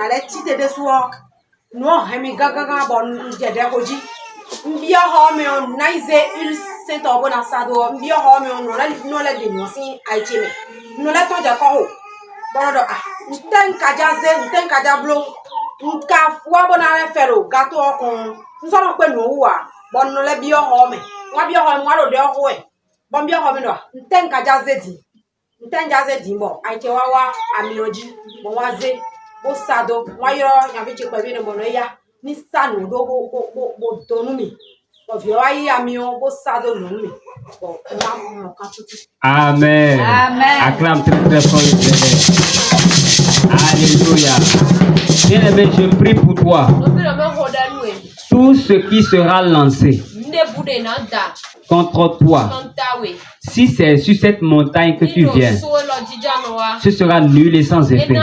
allait titer des soirs. Non, mais gaga bon, j'ai des roji. Mbia ho me on naise il s'est au bon asado. Mbia ho me on no la de no sin aicheme. No la ton de ko. Bon do ah. Nten kaja blo. Nka fwa bon ala fero gato kon. Nso no pe no wa. Bon no le bia ho me. Wa bia ho me wa do de ho e. Bon bia ho me no. Nten kaja zedi. Nten jaze di mo. Aiche wa amioji. Bon wa ze. Bo sado. Wa yo yan fi che pe bi no mo no ya. Ni sanu do bo tonumi. Amen. Amen. Acclame très très fort le Seigneur. Alléluia. Bien-aimé, je prie pour toi. Tout ce qui sera lancé contre toi, si c'est sur cette montagne que tu viens, ce sera nul et sans effet.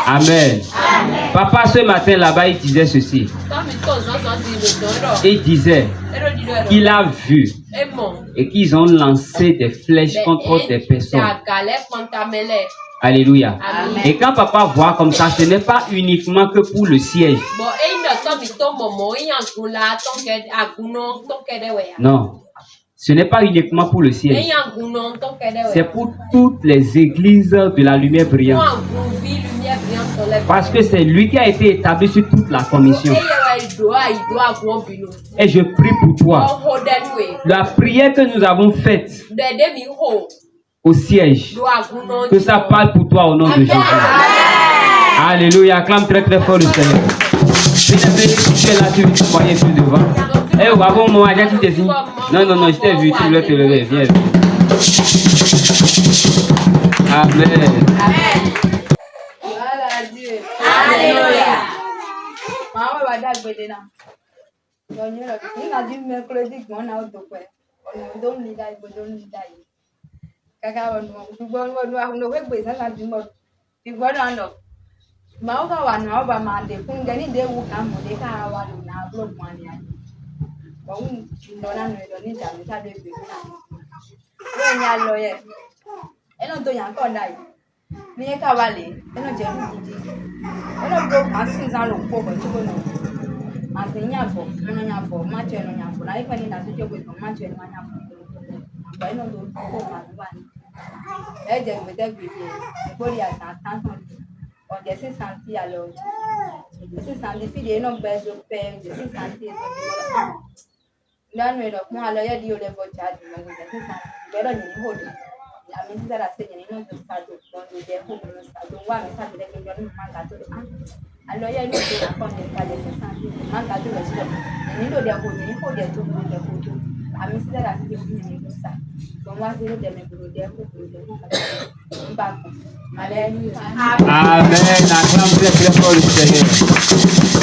Amen. Papa, ce matin là-bas, il disait ceci. Il disait qu'il a vu et qu'ils ont lancé des flèches contre des personnes. Alléluia. Amen. Et quand papa voit comme ça, ce n'est pas uniquement que pour le siège. Non. Ce n'est pas uniquement pour le siège. C'est pour toutes les églises de la lumière brillante. Parce que c'est lui qui a été établi sur toute la commission. Et je prie pour toi. La prière que nous avons faite au siège, que ça parle pour toi au nom de Jésus. Alléluia. Acclame très très fort le Seigneur. Tu es là, tu voyais plus devant. Eh, avant moi, tu t'es dit. Non, je t'ai vu, tu voulais te lever. Viens. Amen. Alléluia.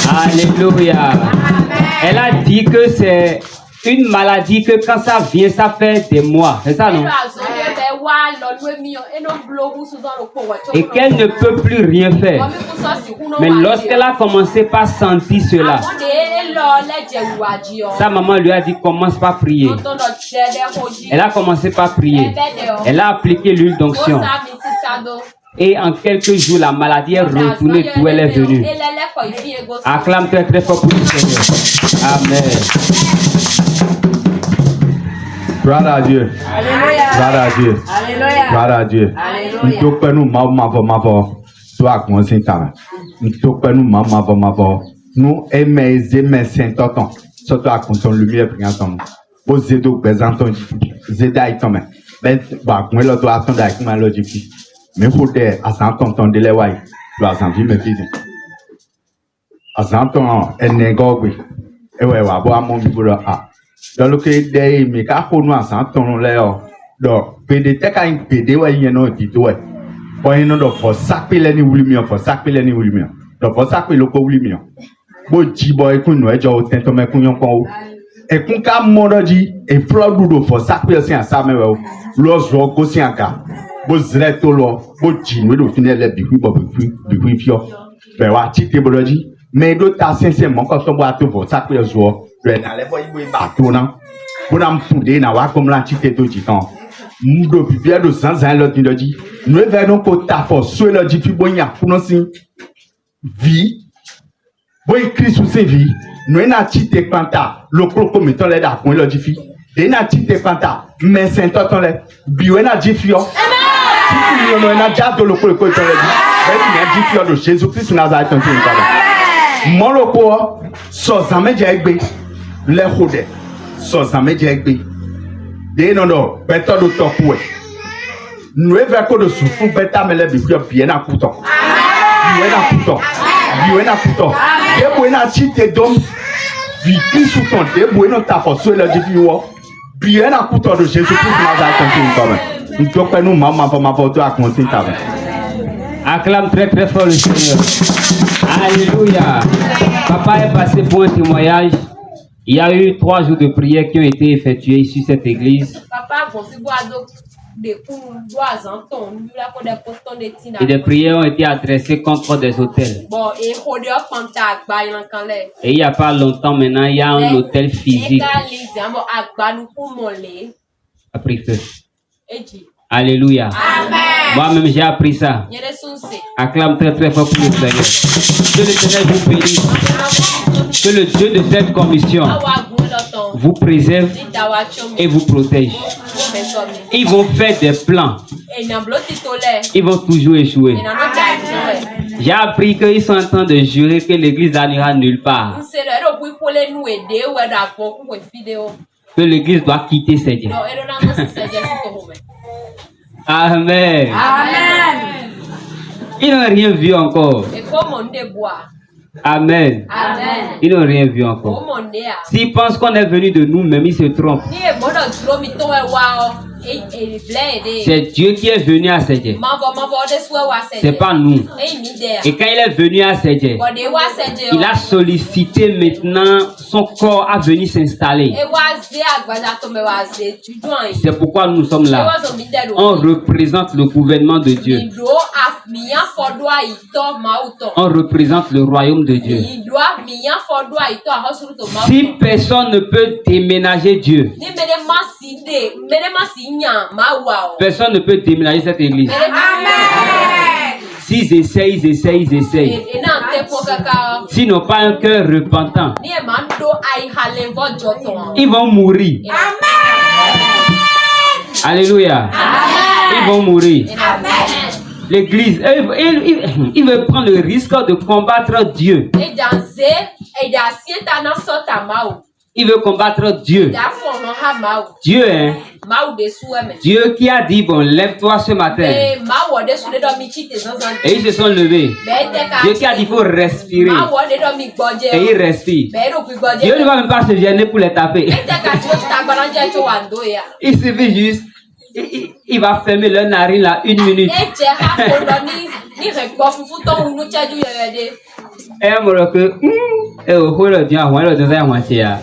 Alléluia. Elle a dit que c'est une maladie que quand ça vient, ça fait des mois. C'est ça, non? Et qu'elle ne peut plus rien faire. Mais lorsqu'elle a commencé par sentir cela, sa maman lui a dit commence par prier. Elle a commencé par prier. Elle a appliqué l'huile d'onction. Et en quelques jours, la maladie est retournée d'où elle est venue. Acclame très très fort pour le Seigneur. Amen. Gloire à Dieu. Alléluia. Gloire à Dieu. Alléluia. Gloire à Dieu. Alléluia. Nous peux nous mavo. Toi, commencer ta. Nous peux nous mavo. Nous aimer Saint-Tonton. Surtout à content lumière brillant. Aux zédo présentant zéda itomé. Ben bah moi là doit attendre avec ma logique. Mais faut des à Saint-Tonton de l'ewai. Doit s'en vivre mes filles. À Saint-Tonton elle négogui. Et ouais wa boire mon biberon a. Dans le cas des mais quand on a Saint-Tonton là donc PD te ka PD wa yen no di to e. Bon yen no for sape le ni wuli mi for sape le ni wuli mi. Do for sape lo ko wuli mi. Bo ji boy kun no e jo tento me kun yon kon o. E kun ka mo do ji e flood do for sape se an sa me we o. Lo zo ko si an ka. Bo zre to lo bo ji no do fini le bi bi fio. Be wa ti te bo do ji. Me do ta sincèrement ko so bo ato for sape zo. Le na le bo yi ba to na. Bo na mfunde na wa kom la ti te to ji kan. Mdo bibia do zanzan lo tin doji. Nous venons pour ta force sur le dit bon ya pour nous vie. Boy Christ ou c'est vie. Nous na tite panta le cloco mettons les da point le dit et na tite panta mais saint ton les bio na dit fio. Amen. Nous na déjà de le cloco ton les dit. Et na dit fio de Jésus Christ Nazareth en tout. Mon loco so jamais jegbe les hode. So jamais jegbe. De non beto do topwe. Nous avons de souffle bêta mais les bibliothèques bien à couteau. Bien à couteau. Bien à couteau. Des buena cité d'homme. Vite sous ton des buena ta force sur le divin. Bien à couteau de Jésus Christ Nazareth comme. Nous devons nous maman pour à commencer ta vie. Acclame très très fort le Seigneur. Alléluia. Papa est passé pour un témoignage. Il y a eu 3 jours de prière qui ont été effectués sur cette église. Et des prières ont été adressées contre des hôtels. Et il n'y a pas longtemps maintenant, il y a un hôtel physique a pris feu. Alléluia. Amen. Moi-même j'ai appris ça. Acclame très très fort pour le Seigneur. Que le Seigneur vous bénisse. Que le Dieu de cette commission vous préserve et vous protège. Ils vont faire des plans. Ils vont toujours échouer. J'ai appris qu'ils sont en train de jurer que l'église n'ira nulle part. Que l'église doit quitter ses dieux. Amen. Amen. Ils n'ont rien vu encore. Amen. Amen. Ils n'ont rien vu encore. S'ils pensent qu'on est venu de nous-mêmes, ils se trompent. C'est Dieu qui est venu à Sédhié. C'est pas nous. Et quand il est venu à Sédhié, il a sollicité maintenant son corps à venir s'installer. C'est pourquoi nous sommes là. On représente le gouvernement de Dieu. On représente le royaume de Dieu. Si personne ne peut déménager Dieu, personne ne peut déménager cette église. Amen. S'ils essayent, ils essayent, ils essayent. S'ils n'ont pas un cœur repentant, ils vont mourir. Amen. Alléluia. Amen. Ils vont mourir. Amen. L'église, il veut prendre le risque de combattre Dieu. Il veut combattre Dieu. Dieu, hein? Dieu qui a dit, bon, lève-toi ce matin. Et ils se sont levés. Dieu qui a dit, il faut respirer. Et ils respirent. Dieu ne va même pas se gêner pour les taper. Il suffit juste, il va fermer leur narine là 1 minute.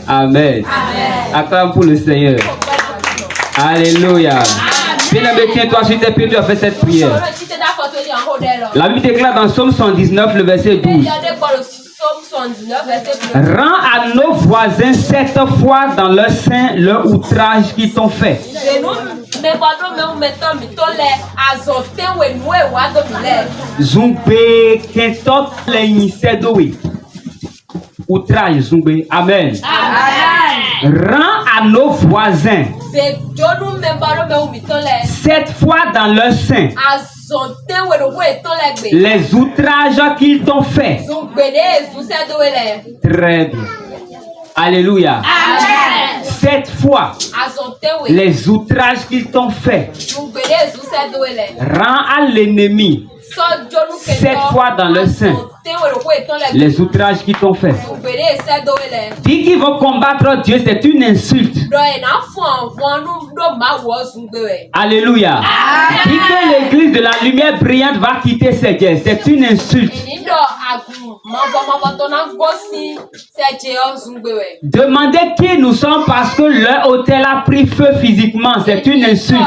Amen. Acclame pour le Seigneur. Alléluia. Bien-aimé, tiens-toi sur tes pieds, tu as fait cette prière. La Bible déclare dans Psaume 119, le verset 12. Rends à nos voisins 7 fois dans leur sein leur outrage qu'ils t'ont fait. Zumbe kentot leinisedowe. Outrage zumbe. Amen. Rends à nos voisins 7 fois dans leur sein les outrages qu'ils t'ont fait. Très bien. Alléluia. 7 fois les outrages qu'ils t'ont fait. Rends à l'ennemi 7 fois dans le sein les outrages qu'ils t'ont fait. Dis qu'ils vont combattre Dieu, c'est une insulte. Alléluia. Dis que l'église de la lumière brillante va quitter ses dieux, c'est une insulte. Demandez qui nous sommes parce que leur hôtel a pris feu physiquement, c'est une insulte.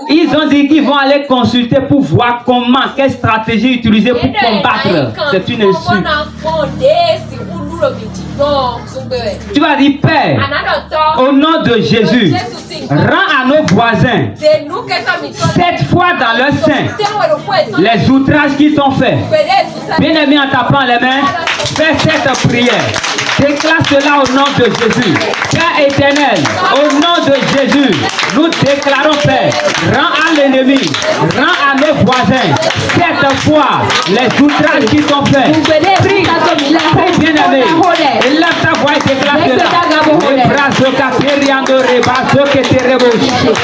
Ils ont dit qu'ils vont aller consulter pour voir comment, quelle stratégie utiliser pour combattre. C'est une insulte. Tu vas dire, Père, au nom de Jésus, rends à nos voisins, cette fois dans leur sein, les outrages qu'ils t'ont fait. Bien-aimé, en tapant les mains, fais cette prière. Déclare cela au nom de Jésus. Père éternel, au nom de Jésus, nous déclarons, Père, rends à l'ennemi, rends à nos voisins, cette fois, les outrages qu'ils t'ont fait. Prie, bien-aimé, lève ta voix et déclare cela. Les bras de Catériando, les bras de Keterebo,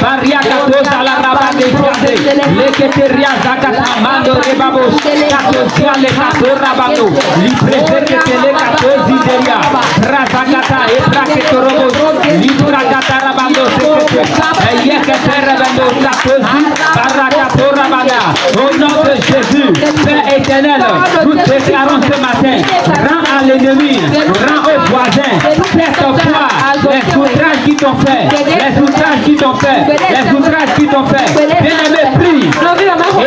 Maria Catosa, la Raba de Fiade, les Keteria Zakatamando, les Babos, Catosia, les Catorabano, l'Iprese que te les Catosideria, Razakata, et Praketorobo, l'Ibrakata Rabando, Yeketerebando, Catosi, Barakatorabana. Au nom de Jésus, Père éternel, nous déclarons ce matin, rends à l'ennemi, rends aux voisins, cette fois, les outrages qui t'ont fait, les outrages qui t'ont fait, les outrages qui t'ont fait. Bien-aimé, prie,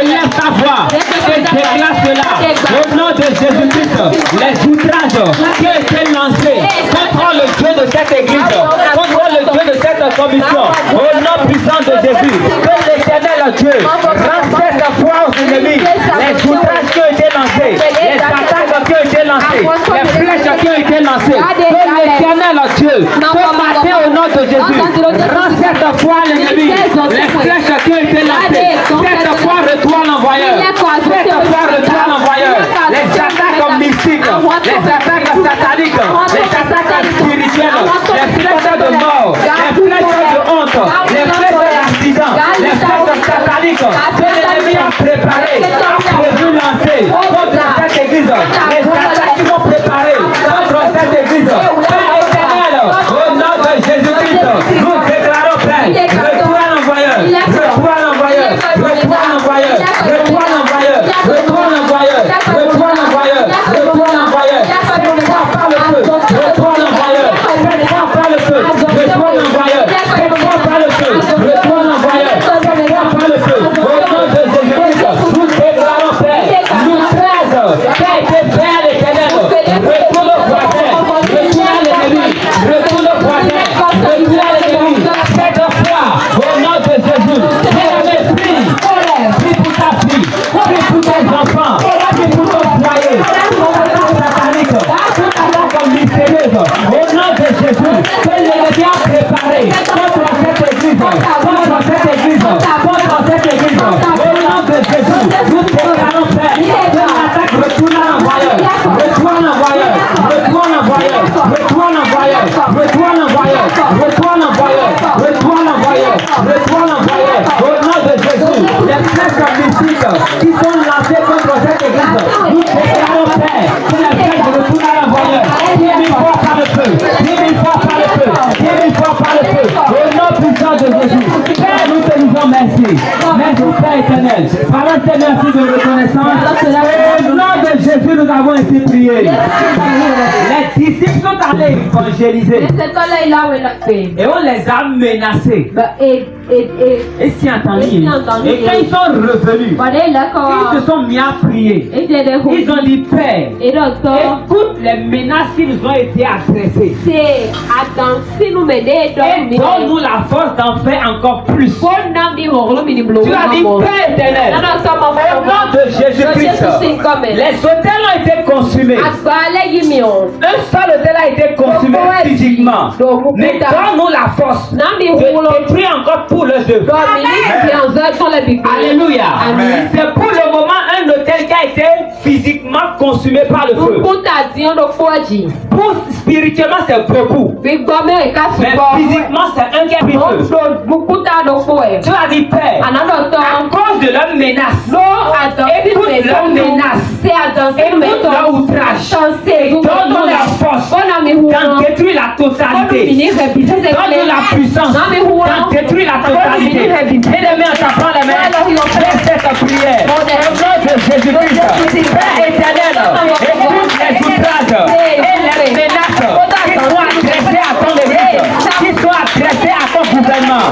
élève ta voix et déclare cela. Au nom de Jésus-Christ, les outrages qui ont été lancés contre le Dieu de cette église, contre le Dieu de cette commission, au nom puissant de Jésus, que l'éternel Dieu rend cette foi aux ennemis, les outrages qui ont été lancés, les attaques qui ont été lancées, les flèches qui ont été lancées, que l'éternel Dieu, ce matin au nom de Jésus, rend cette foi à l'ennemi, les flèches qui ont été lancées, cette fois retourne l'envoyeur, cette fois retourne l'envoyeur, les attaques mystiques, les attaques sataniques, les attaques spirituelles, les flèches de mort, les flèches de honte, les flèches d'accident, les flèches sataniques, que l'ennemi a préparé, a prévu lancer contre cette église, les attaques qui vont préparer contre cette église. Père éternel, au nom de Jésus-Christ, nous déclarons, Père, retourne l'envoyeur, retourne l'envoyeur, retourne l'envoyeur, retourne l'envoyeur, retourne l'envoyeur, retourne l'envoyeur, retourne l'envoyeur, cette fois par le feu, retourne l'envoyeur, cette fois par le feu, retourne l'envoyeur, cette fois par le feu, retourne l'envoyeur, cette fois par le feu, au nom de Jésus-Christ, nous déclarons, Père, nous 13, qui a été fait à l'éternel, retourne au voisin, retourne à l'ennemi, retourne au voisin, retourne à l'ennemi, cette fois, au nom de Jésus, bien-aimé, prie pour ta fille, prie pour tes enfants, prie pour ton foyer, pour ta satanique, pour ta mystérieuse, au nom de Jésus, que l'ennemi a préparé contre cette église, contre cette église, contre cette église, au nom de Jésus, nous déclarons, Père, que l'attaque retourne à l'envoyeur, retourne l'envoyeur, retourne l'envoyeur, retourne l'envoyeur, retourne l'envoyeur, retourne l'envoyeur, retourne l'envoyeur, retourne l'envoyeur, au nom de Jésus, les flèches mystiques qui sont lancées contre cette église, nous déclarons, Père, que les flèches retournent à l'envoyeur, 10 000 fois par le feu, 10 000 fois par le feu, 10 000 fois par le feu, au nom puissant de Jésus. Père, nous te disons merci. Merci, Père éternel. Pendant ces merci de reconnaissance, au nom de Jésus, nous avons été priés. Les disciples sont allés évangéliser et on les a menacés. Et si entendu. Et quand ils sont revenus, ils se sont mis à prier. Ils ont dit, Père, écoute les menaces qui nous ont été adressées. Et donne-nous la force d'en faire encore plus. Tu as dit, Père éternel, au nom de Jésus-Christ, les hôtels ont été consumés. Un seul hôtel a été consumé physiquement. Mais donne-nous la force de détruire encore pour les œuvres. Alléluia. C'est pour le moment un hôtel qui a été physiquement consumé par le feu. Pour spirituellement c'est beaucoup. Mais physiquement c'est un qui a pris feu. Tu as dit, Père, à cause de leur menace, écoute leur menace, écoute leur outrage, donne-nous la force d'en détruire la totalité, donne-nous la puissance d'en détruire la totalité. Bien-aimé, en tapant les mains, fais cette prière au nom de Jésus-Christ. Père éternel, écoute les outrages et les menaces qui sont adressées à ton église, qui sont adressées à ton gouvernement.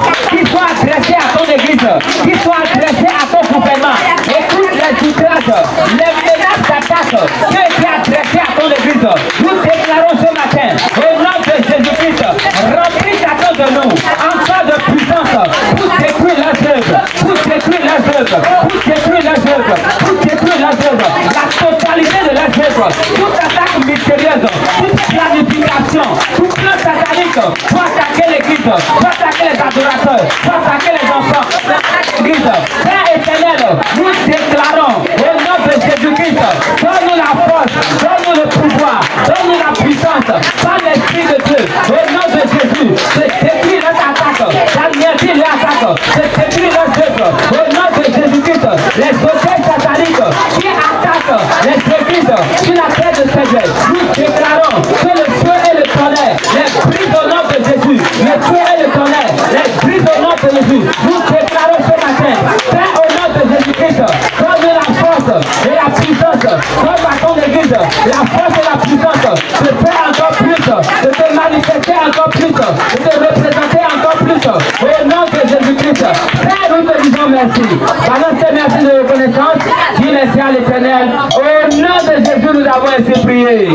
purification, tout plan satanique pour attaquer l'église, pour attaquer les adorateurs, pour attaquer les enfants, pour attaquer l'église. Père éternel, nous déclarons au nom de Jésus-Christ, donne-nous la force, donne-nous le pouvoir, donne-nous la puissance, par l'Esprit de Dieu, au nom de Jésus, de détruire leurs attaques, d'anéantir leurs attaques, de détruire leurs œuvres, au nom de Jésus-Christ, les autorités sataniques qui attaquent les églises sur la terre de Seigneur. Nous déclarons que le feu et le tonnerre, les brise au nom de Jésus, le feu et le tonnerre, les brise au nom de Jésus. Nous déclarons ce matin, Père, au nom de Jésus-Christ, donne la force et la puissance, donne à ton église la force et la puissance de faire encore plus, de te manifester encore plus, de te représenter encore plus, au nom de Jésus-Christ. Père, nous te disons merci. Pendant ce merci de reconnaissance, dis merci à l'Éternel. Au nom de Jésus, nous avons ainsi prié.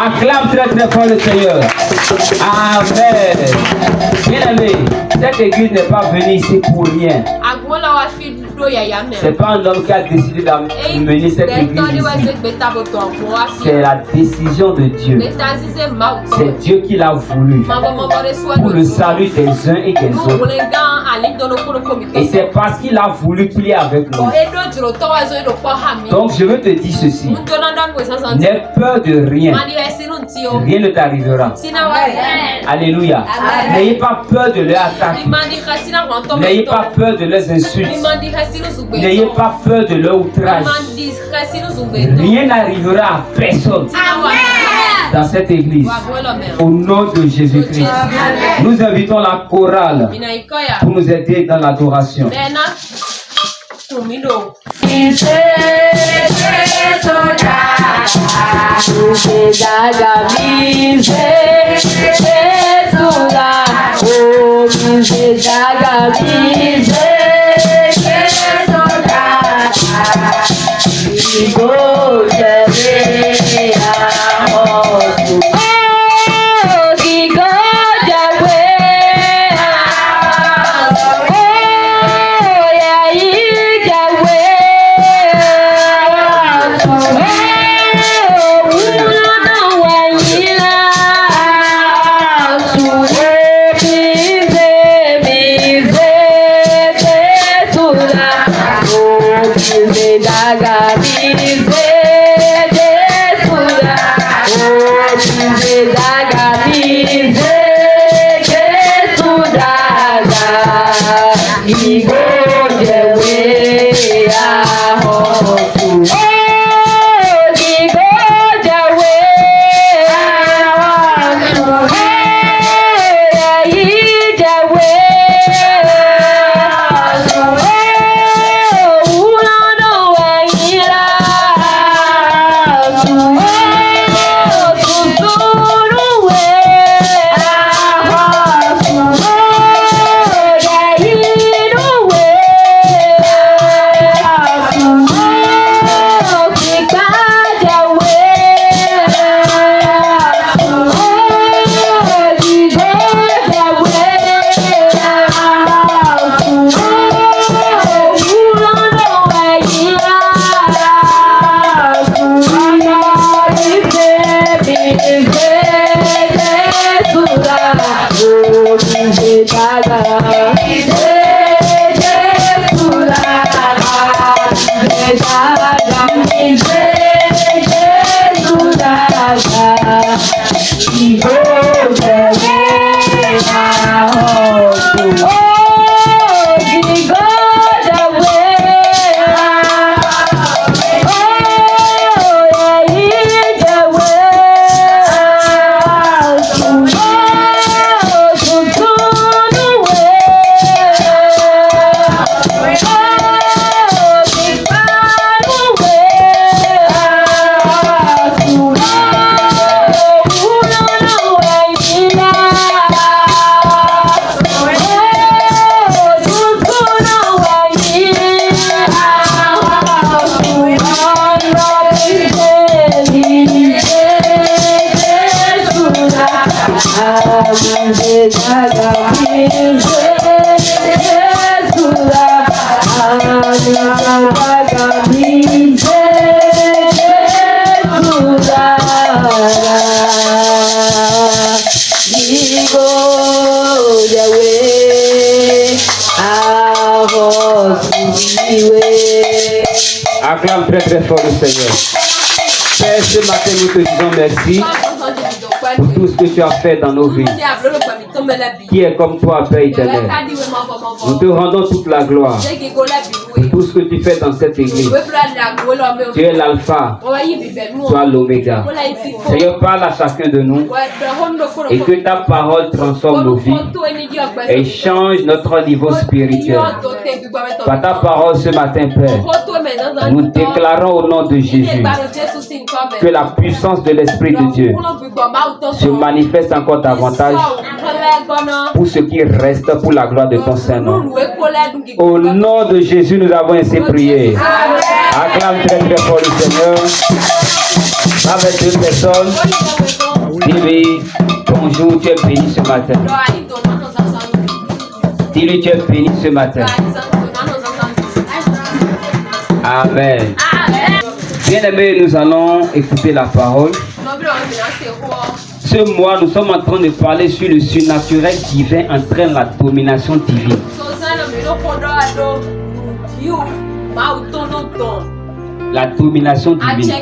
Acclame très très fort le Seigneur. Amen. Bien-aimé, cette église n'est pas venue ici pour rien. C'est pas un homme qui a décidé d'amener cette église ici. C'est la décision de Dieu. C'est Dieu qui l'a voulu pour le salut des uns et des autres. Et c'est parce qu'il a voulu qu'il est avec nous. Donc je veux te dire ceci. N'aie peur de rien. Rien ne t'arrivera. Alléluia. N'ayez pas peur de leur attaque. N'ayez pas peur de leurs insultes. N'ayez pas peur de leur outrage. Rien n'arrivera à personne dans cette église. Au nom de Jésus-Christ. Nous invitons la chorale pour nous aider dans l'adoration. Acclame très très fort le Seigneur. Père, ce matin nous te disons merci pour tout ce que tu as fait dans nos vies. Qui est comme toi, Père éternel. Nous te rendons toute la gloire pour tout ce que tu fais dans cette église. Tu es l'alpha, tu es l'oméga. Seigneur, parle à chacun de nous et que ta parole transforme nos vies et change notre niveau spirituel. Par ta parole ce matin, Père, nous déclarons au nom de Jésus que la puissance de l'Esprit de Dieu se manifeste encore davantage pour ce qui reste pour la gloire de ton Saint-Nom. Au nom de Jésus, nous avons ainsi prié. Acclame très très fort le Seigneur. Avec deux personnes, dis-lui bonjour, tu es béni ce matin. Dis-lui tu es béni ce matin. Amen. Bien-aimés, nous allons écouter la parole. Ce mois, nous sommes en train de parler sur le surnaturel divin entraîne la domination divine. La domination divine.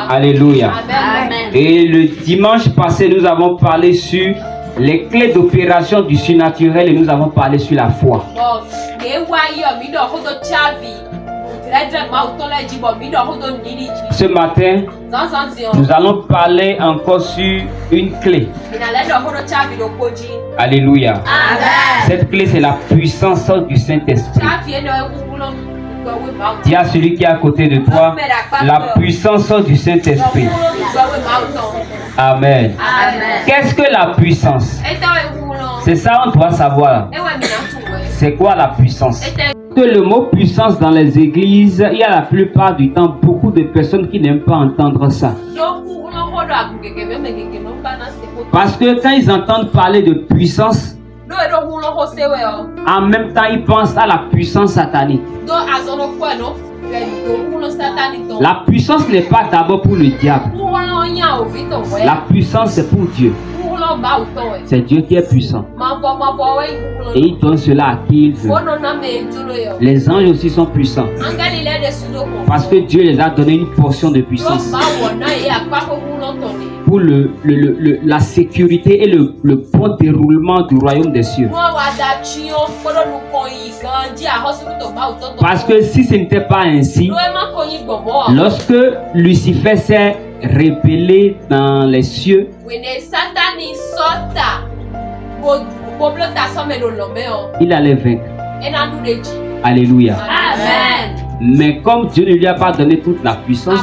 Alléluia. Amen. Et le dimanche passé, nous avons parlé sur les clés d'opération du surnaturel et nous avons parlé sur la foi. Ce matin, nous allons parler encore sur une clé. Alléluia. Amen. Cette clé, c'est la puissance du Saint-Esprit. Dis à celui qui est à côté de toi, la puissance du Saint-Esprit. Amen. Amen. Qu'est-ce que la puissance? C'est ça on doit savoir. C'est quoi la puissance? Que le mot puissance dans les églises, il y a la plupart du temps beaucoup de personnes qui n'aiment pas entendre ça. Parce que quand ils entendent parler de puissance, en même temps ils pensent à la puissance satanique. La puissance n'est pas d'abord pour le diable. La puissance c'est pour Dieu. C'est Dieu qui est puissant. Et il donne cela à qui il veut. Les anges aussi sont puissants. Parce que Dieu les a donné une portion de puissance. Pour la sécurité et le bon déroulement du royaume des cieux. Parce que si ce n'était pas ainsi, lorsque Lucifer s'est révélé dans les cieux, il allait vaincre. Alléluia. Amen. Mais comme Dieu ne lui a pas donné toute la puissance,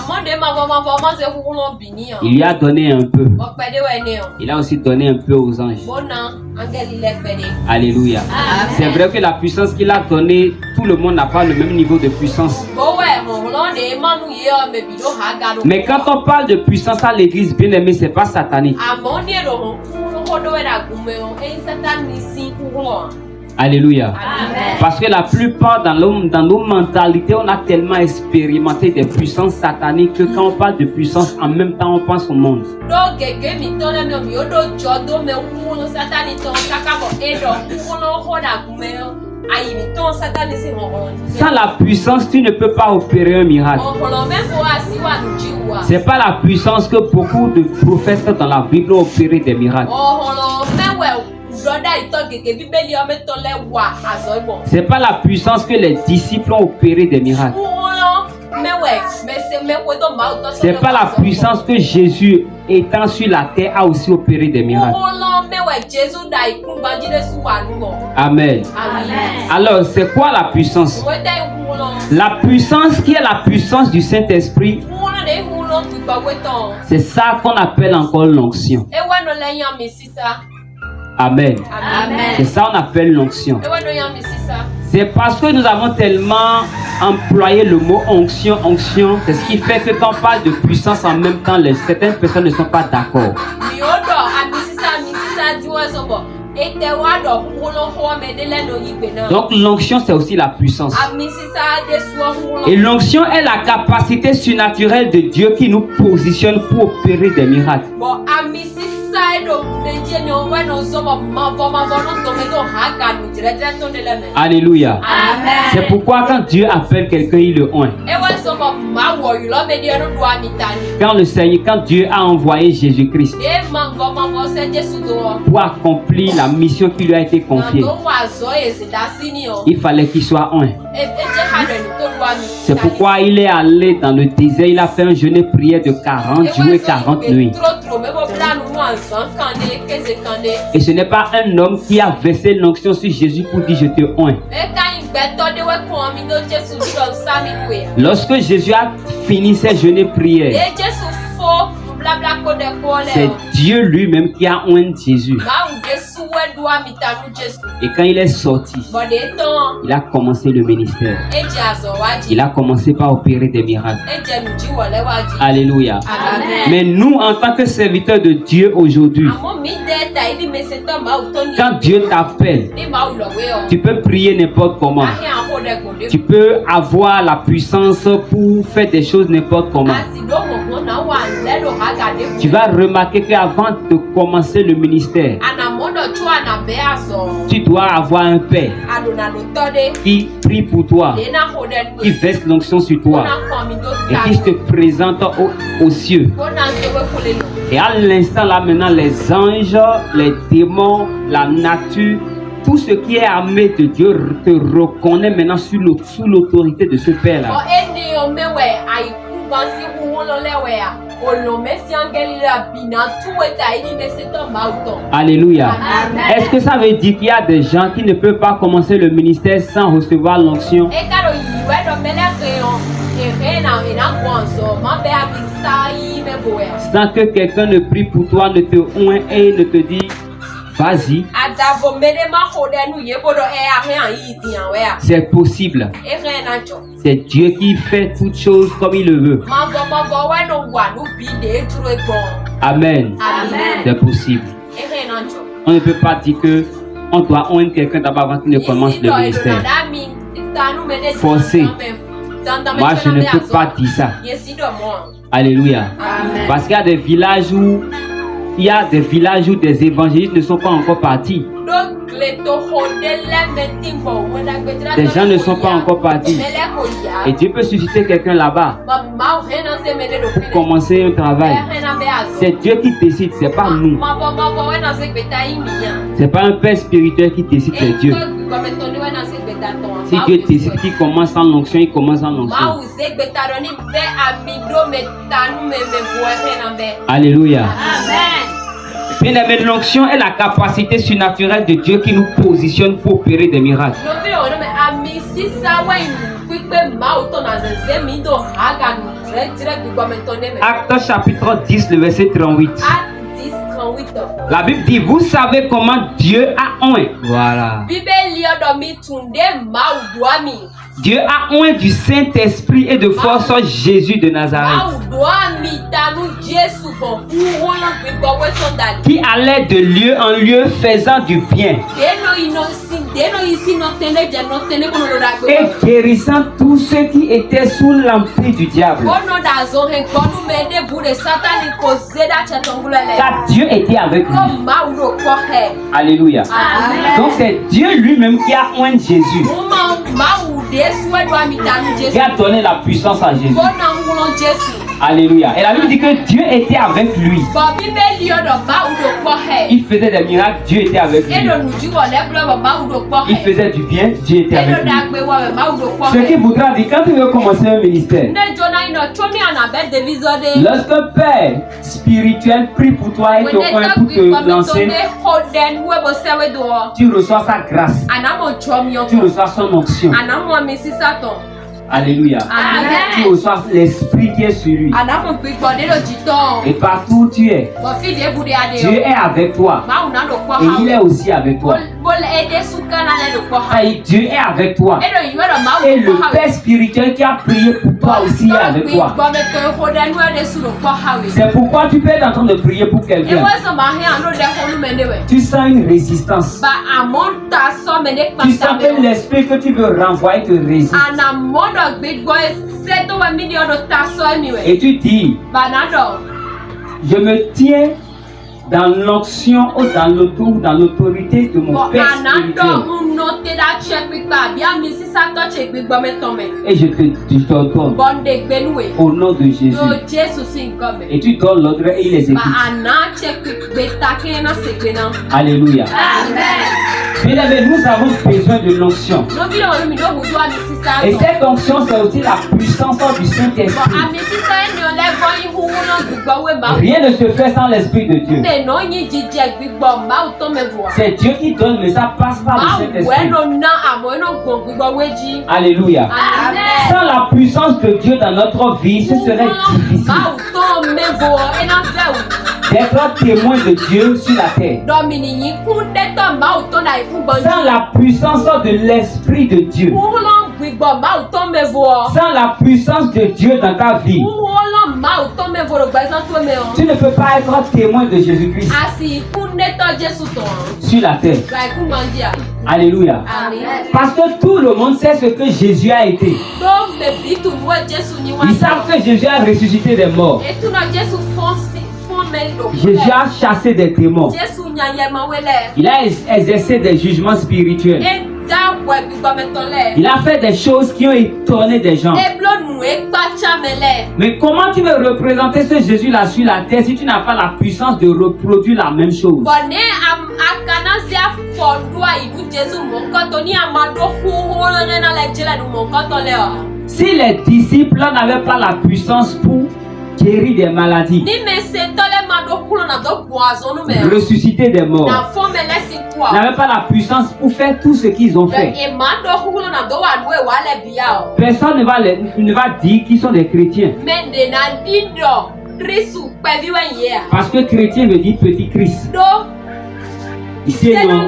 il lui a donné un peu. Il a aussi donné un peu aux anges. Alléluia. C'est vrai que la puissance qu'il a donnée, tout le monde n'a pas le même niveau de puissance. Mais quand on parle de puissance à l'église, bien aimé, c'est pas satanique. Alléluia. Amen. Parce que la plupart dans nos mentalités, on a tellement expérimenté des puissances sataniques que quand on parle de puissance, en même temps on pense au monde. Sans la puissance, tu ne peux pas opérer un miracle. C'est pas la puissance que beaucoup de prophètes dans la Bible ont opéré des miracles. C'est pas la puissance que les disciples ont opéré des miracles. C'est pas la puissance que Jésus, étant sur la terre, a aussi opéré des miracles. Amen. Alors, c'est quoi la puissance? La puissance qui est la puissance du Saint-Esprit, c'est ça qu'on appelle encore l'onction. Amen. C'est ça qu'on appelle l'onction. C'est parce que nous avons tellement employé le mot onction, c'est ce qui fait que quand on parle de puissance en même temps, certaines personnes ne sont pas d'accord. Donc l'onction c'est aussi la puissance. Et l'onction est la capacité surnaturelle de Dieu qui nous positionne pour opérer des miracles. Alléluia. C'est pourquoi quand Dieu appelle quelqu'un, il le oint. Quand Dieu a envoyé Jésus-Christ pour accomplir la mission qui lui a été confiée, il fallait qu'il soit oint. C'est pourquoi il est allé dans le désert, il a fait un jeûne et prière de 40 jours et 40 nuits. Et ce n'est pas un homme qui a versé l'onction sur Jésus pour dire je te oins. Lorsque Jésus a fini ses jeûnes et prières, c'est Dieu lui-même qui a oint Jésus. Et quand il est sorti, il a commencé le ministère. Il a commencé par opérer des miracles. Alléluia. Mais nous, en tant que serviteurs de Dieu aujourd'hui, quand Dieu t'appelle, tu peux prier n'importe comment. Tu peux avoir la puissance pour faire des choses n'importe comment. Tu vas remarquer qu'avant de commencer le ministère, tu dois avoir un père qui prie pour toi, qui verse l'onction sur toi et qui te présente aux cieux. Et à l'instant là maintenant, les anges, les démons, la nature, tout ce qui est armé de Dieu te reconnaît maintenant sous l'autorité de ce père là. Alléluia. Est-ce que ça veut dire qu'il y a des gens qui ne peuvent pas commencer le ministère sans recevoir l'onction? Sans que quelqu'un ne prie pour toi, ne te oint et ne te dit vas-y. C'est possible. C'est Dieu qui fait toutes choses comme il le veut. Amen. C'est possible. On ne peut pas dire que on doit oindre quelqu'un d'abord avant qu'il ne commence le ministère. Forcé. Moi, je ne peux pas dire ça. Alléluia. Parce qu'il y a des villages où des évangélistes ne sont pas encore partis. Des gens ne sont pas encore partis. Et Dieu peut susciter quelqu'un là-bas pour commencer un travail. C'est Dieu qui décide, c'est pas nous. C'est pas un père spirituel qui décide, c'est Dieu. Si Dieu décide qu'il commence en onction, il commence en onction. Alléluia. Bien-aimé, l'onction est la capacité surnaturelle de Dieu qui nous positionne pour opérer des miracles. Actes chapitre 10, le verset 38. La Bible dit, vous savez comment Dieu a oint. Voilà. Dieu a oint du Saint-Esprit et de force Jésus de Nazareth, qui allait de lieu en lieu faisant du bien et guérissant tous ceux qui étaient sous l'empire du diable. Car Dieu était avec lui. Alléluia. Donc c'est Dieu lui-même qui a oint Jésus, qui a donné la puissance à Jésus. Alléluia. Et la Bible dit que Dieu était avec lui. Il faisait des miracles, Dieu était avec lui. Il faisait du bien, Dieu était avec lui. Ce qui voudra dire, quand tu veux commencer un ministère, lorsqu'un père spirituel prie pour toi et te oint pour te lancer, tu reçois sa grâce, tu reçois son onction. Alléluia. Tu reçois l'esprit qui est sur lui. Et partout où tu es, Dieu est avec toi. Et il est aussi avec toi. Dieu est avec toi. Et le Père spirituel qui a prié pour toi aussi est avec toi. C'est pourquoi tu peux être en train de prier pour quelqu'un. Tu sens une résistance. Tu sens que l'esprit que tu veux renvoyer te résiste. Et tu dis, je me tiens dans l'onction ou dans l'autorité de mon Père spirituel. Et je te donne au nom de Jésus. Et tu donnes l'ordre et il les écoute. Alléluia. Amen. Nous avons besoin de l'onction. Et cette onction, c'est aussi la puissance du Saint-Esprit. Rien ne se fait sans l'Esprit de Dieu. C'est Dieu qui donne, mais ça passe par le Saint-Esprit. Alléluia. Amen. Sans la puissance de Dieu dans notre vie, ce serait difficile d'être témoin de Dieu sur la terre. Sans la puissance de l'Esprit de Dieu, sans la puissance de Dieu dans ta vie, tu ne peux pas être témoin de Jésus-Christ sur la terre. Alléluia. Parce que tout le monde sait ce que Jésus a été. Ils savent que Jésus a ressuscité des morts. Jésus a chassé des démons. Il a exercé des jugements spirituels. Il a fait des choses qui ont étonné des gens. Mais comment tu veux représenter ce Jésus-là sur la terre si tu n'as pas la puissance de reproduire la même chose? Si les disciples n'avaient pas la puissance pour guérir des maladies, ressusciter des morts, n'avaient pas la puissance pour faire tout ce qu'ils ont fait, personne ne va dire qu'ils sont des chrétiens. Parce que chrétien veut dire petit Christ. Ici, non.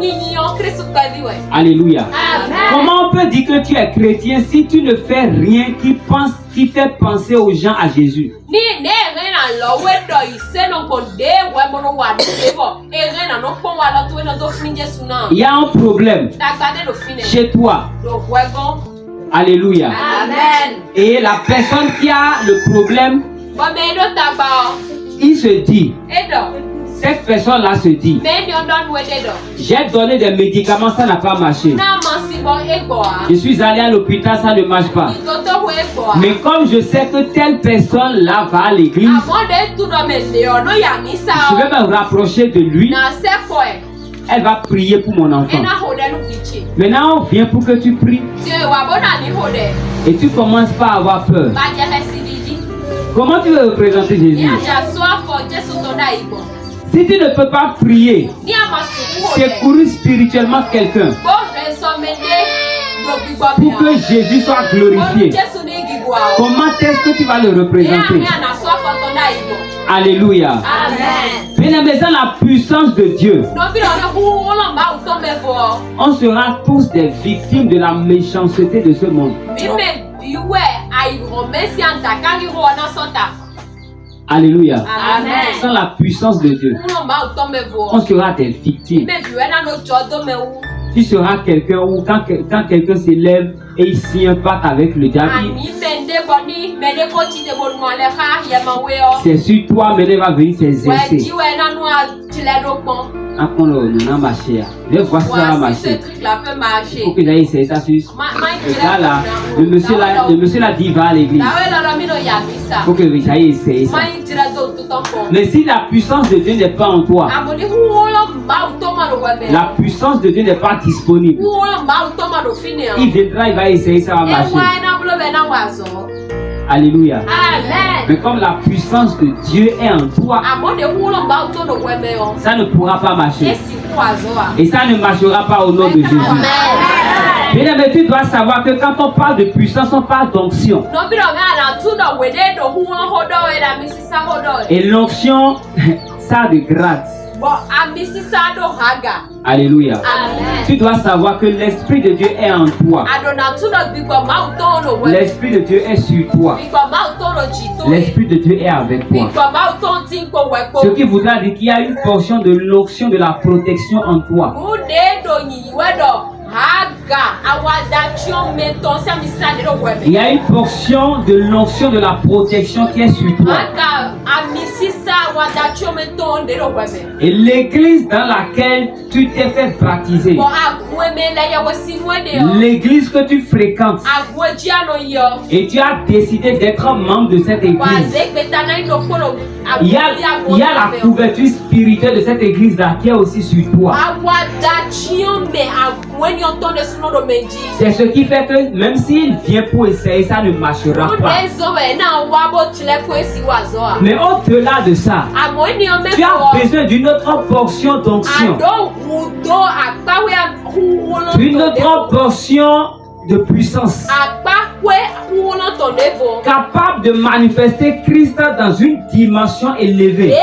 Alléluia. Amen. Comment on peut dire que tu es chrétien si tu ne fais rien qui fait penser aux gens à Jésus? Il y a un problème chez toi. Alléluia. Amen. Et la personne qui a le problème, il se dit, cette personne-là se dit, j'ai donné des médicaments, ça n'a pas marché. Je suis allé à l'hôpital, ça ne marche pas. Mais comme je sais que telle personne-là va à l'église, je vais me rapprocher de lui. Elle va prier pour mon enfant. Maintenant, on vient pour que tu pries. Et tu commences pas à avoir peur. Comment tu veux représenter Jésus? Si tu ne peux pas prier, secourir spirituellement quelqu'un pour que Jésus soit glorifié, comment est-ce que tu vas le représenter? Alléluia. Amen. Mais dans la puissance de Dieu, on sera tous des victimes de la méchanceté de ce monde. Alléluia. Amen. Sans la puissance de Dieu, on sera des victimes. Tu seras quelqu'un où quand quelqu'un s'élève et il signe un pacte avec le diable, c'est sur toi, mais il va venir s'exercer. Je vois ça va marcher. Il faut que j'aille essayer ça sur le gars là. Le monsieur là dit va à l'église. Il faut que j'aille essayer ça. Mais si la puissance de Dieu n'est pas en toi, la puissance de Dieu n'est pas disponible, il viendra, il va essayer, ça va marcher. Alléluia. Amen. Mais comme la puissance de Dieu est en toi, ça ne pourra pas marcher. Et ça ne marchera pas au nom de Jésus. Mais tu dois savoir que quand on parle de puissance, on parle d'onction. Et l'onction, ça a des grades. Alléluia. Tu dois savoir que l'Esprit de Dieu est en toi. L'Esprit de Dieu est sur toi. L'Esprit de Dieu est avec toi. Ce qui voudra dire qu'il y a une portion de l'onction de la protection en toi. Il y a une portion de l'onction de la protection qui est sur toi. Et l'église dans laquelle tu t'es fait baptiser, l'église que tu fréquentes, et tu as décidé d'être membre de cette église, il y a la couverture spirituelle de cette église-là qui est aussi sur toi. C'est ce qui fait que même s'il vient pour essayer, ça ne marchera pas. Mais au-delà de ça, tu as besoin d'une autre portion d'onction. Une autre portion de puissance. Capable de manifester Christ dans une dimension élevée.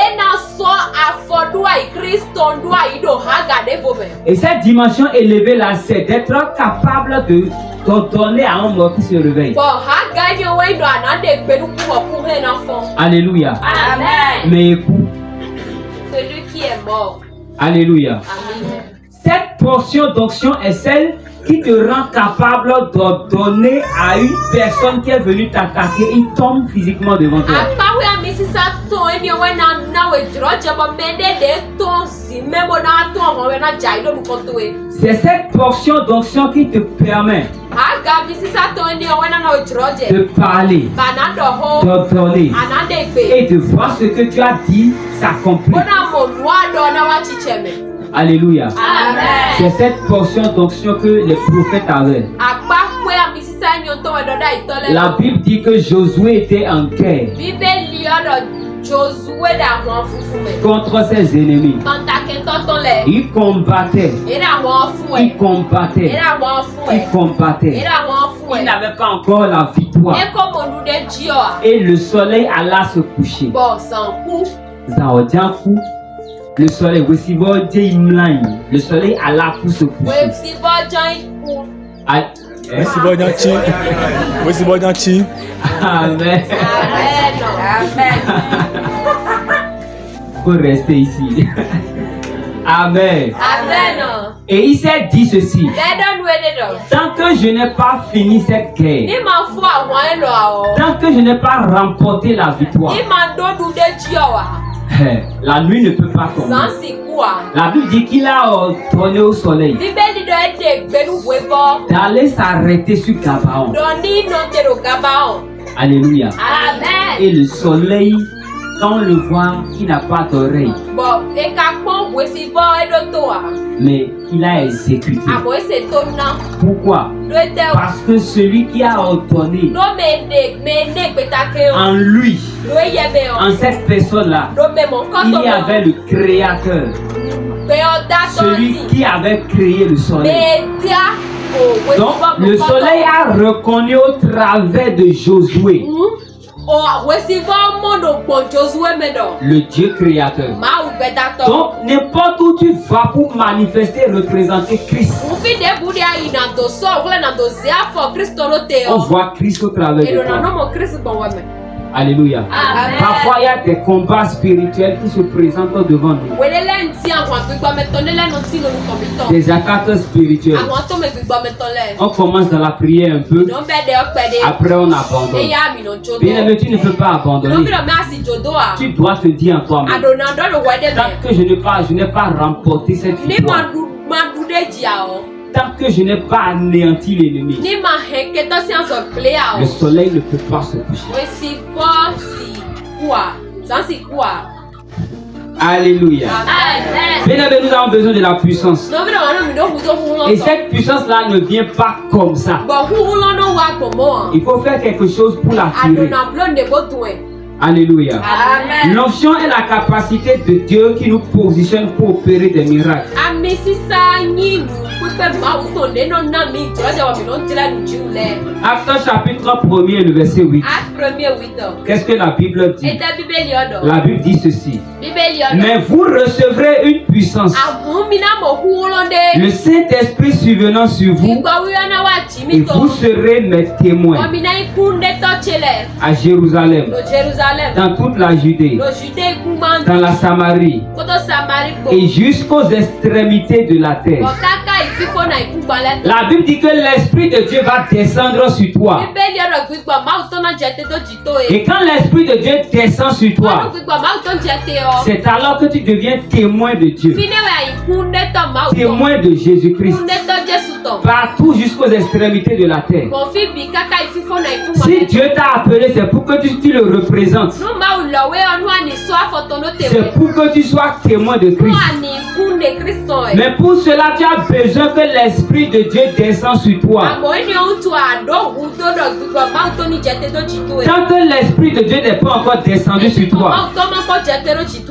Et cette dimension élevée là, c'est d'être capable de donner à un mort qui se réveille. Alléluia. Amen. Mais écoute. Celui qui est mort. Alléluia. Amen. Cette portion d'onction est celle qui te rend capable de donner à une personne qui est venue t'attaquer, il tombe physiquement devant toi. C'est cette portion d'onction qui te permet de parler, d'ordonner et de voir ce que tu as dit s'accomplir. Alléluia. Amen. C'est cette portion d'onction que les prophètes avaient. La Bible dit que Josué était en guerre contre ses ennemis. Il combattait. Il combattait. Il combattait. Il n'avait pas encore la victoire. Et le soleil alla se coucher. Le soleil, le soleil alla pour se coucher. Amen. Faut rester ici. Amen. Et il s'est dit ceci. Tant que je n'ai pas fini cette guerre, tant que je n'ai pas remporté la victoire, la nuit ne peut pas tomber. La Bible dit qu'il a ordonné au soleil d'aller s'arrêter sur Gabaon. Alléluia. Amen. Et le soleil, quand on le voit, il n'a pas d'oreille. Mais il a exécuté. Pourquoi? Parce que celui qui a ordonné en lui, en cette personne-là, il y avait le Créateur. Celui qui avait créé le soleil. Donc, le soleil a reconnu au travers de Josué le Dieu créateur. Donc, n'importe où tu vas pour manifester, représenter Christ, on voit Christ au travers de toi. Alléluia. Amen. Parfois, il y a des combats spirituels qui se présentent devant nous. Des attaques spirituelles. On commence dans la prière un peu. Après, on abandonne. Bien aimé, tu ne peux pas abandonner. Tu dois te dire en toi-même. Tant que je n'ai pas remporté cette victoire, tant que je n'ai pas anéanti l'ennemi, le soleil ne peut pas se coucher. Alléluia. Bien aimé, nous avons besoin de la puissance. Et cette puissance-là ne vient pas comme ça. Il faut faire quelque chose pour l'attirer. Alléluia. L'onction est la capacité de Dieu qui nous positionne pour opérer des miracles. Actes chapitre 1er, le verset 8. Qu'est-ce que la Bible dit? La Bible dit ceci. Mais vous recevrez une puissance. Le Saint-Esprit survenant sur vous, et vous serez mes témoins à Jérusalem, dans toute la Judée, dans la Samarie et jusqu'aux extrémités de la terre. La Bible dit que l'Esprit de Dieu va descendre sur toi. Et quand l'Esprit de Dieu descend sur toi, c'est alors que tu deviens témoin de Dieu, témoin de Jésus-Christ, partout jusqu'aux extrémités de la terre. Si Dieu t'a appelé, c'est pour que tu le représentes. C'est pour que tu sois témoin de Christ. Mais pour cela, tu as besoin que l'Esprit de Dieu descende sur toi. Tant que l'Esprit de Dieu n'est pas encore descendu sur toi,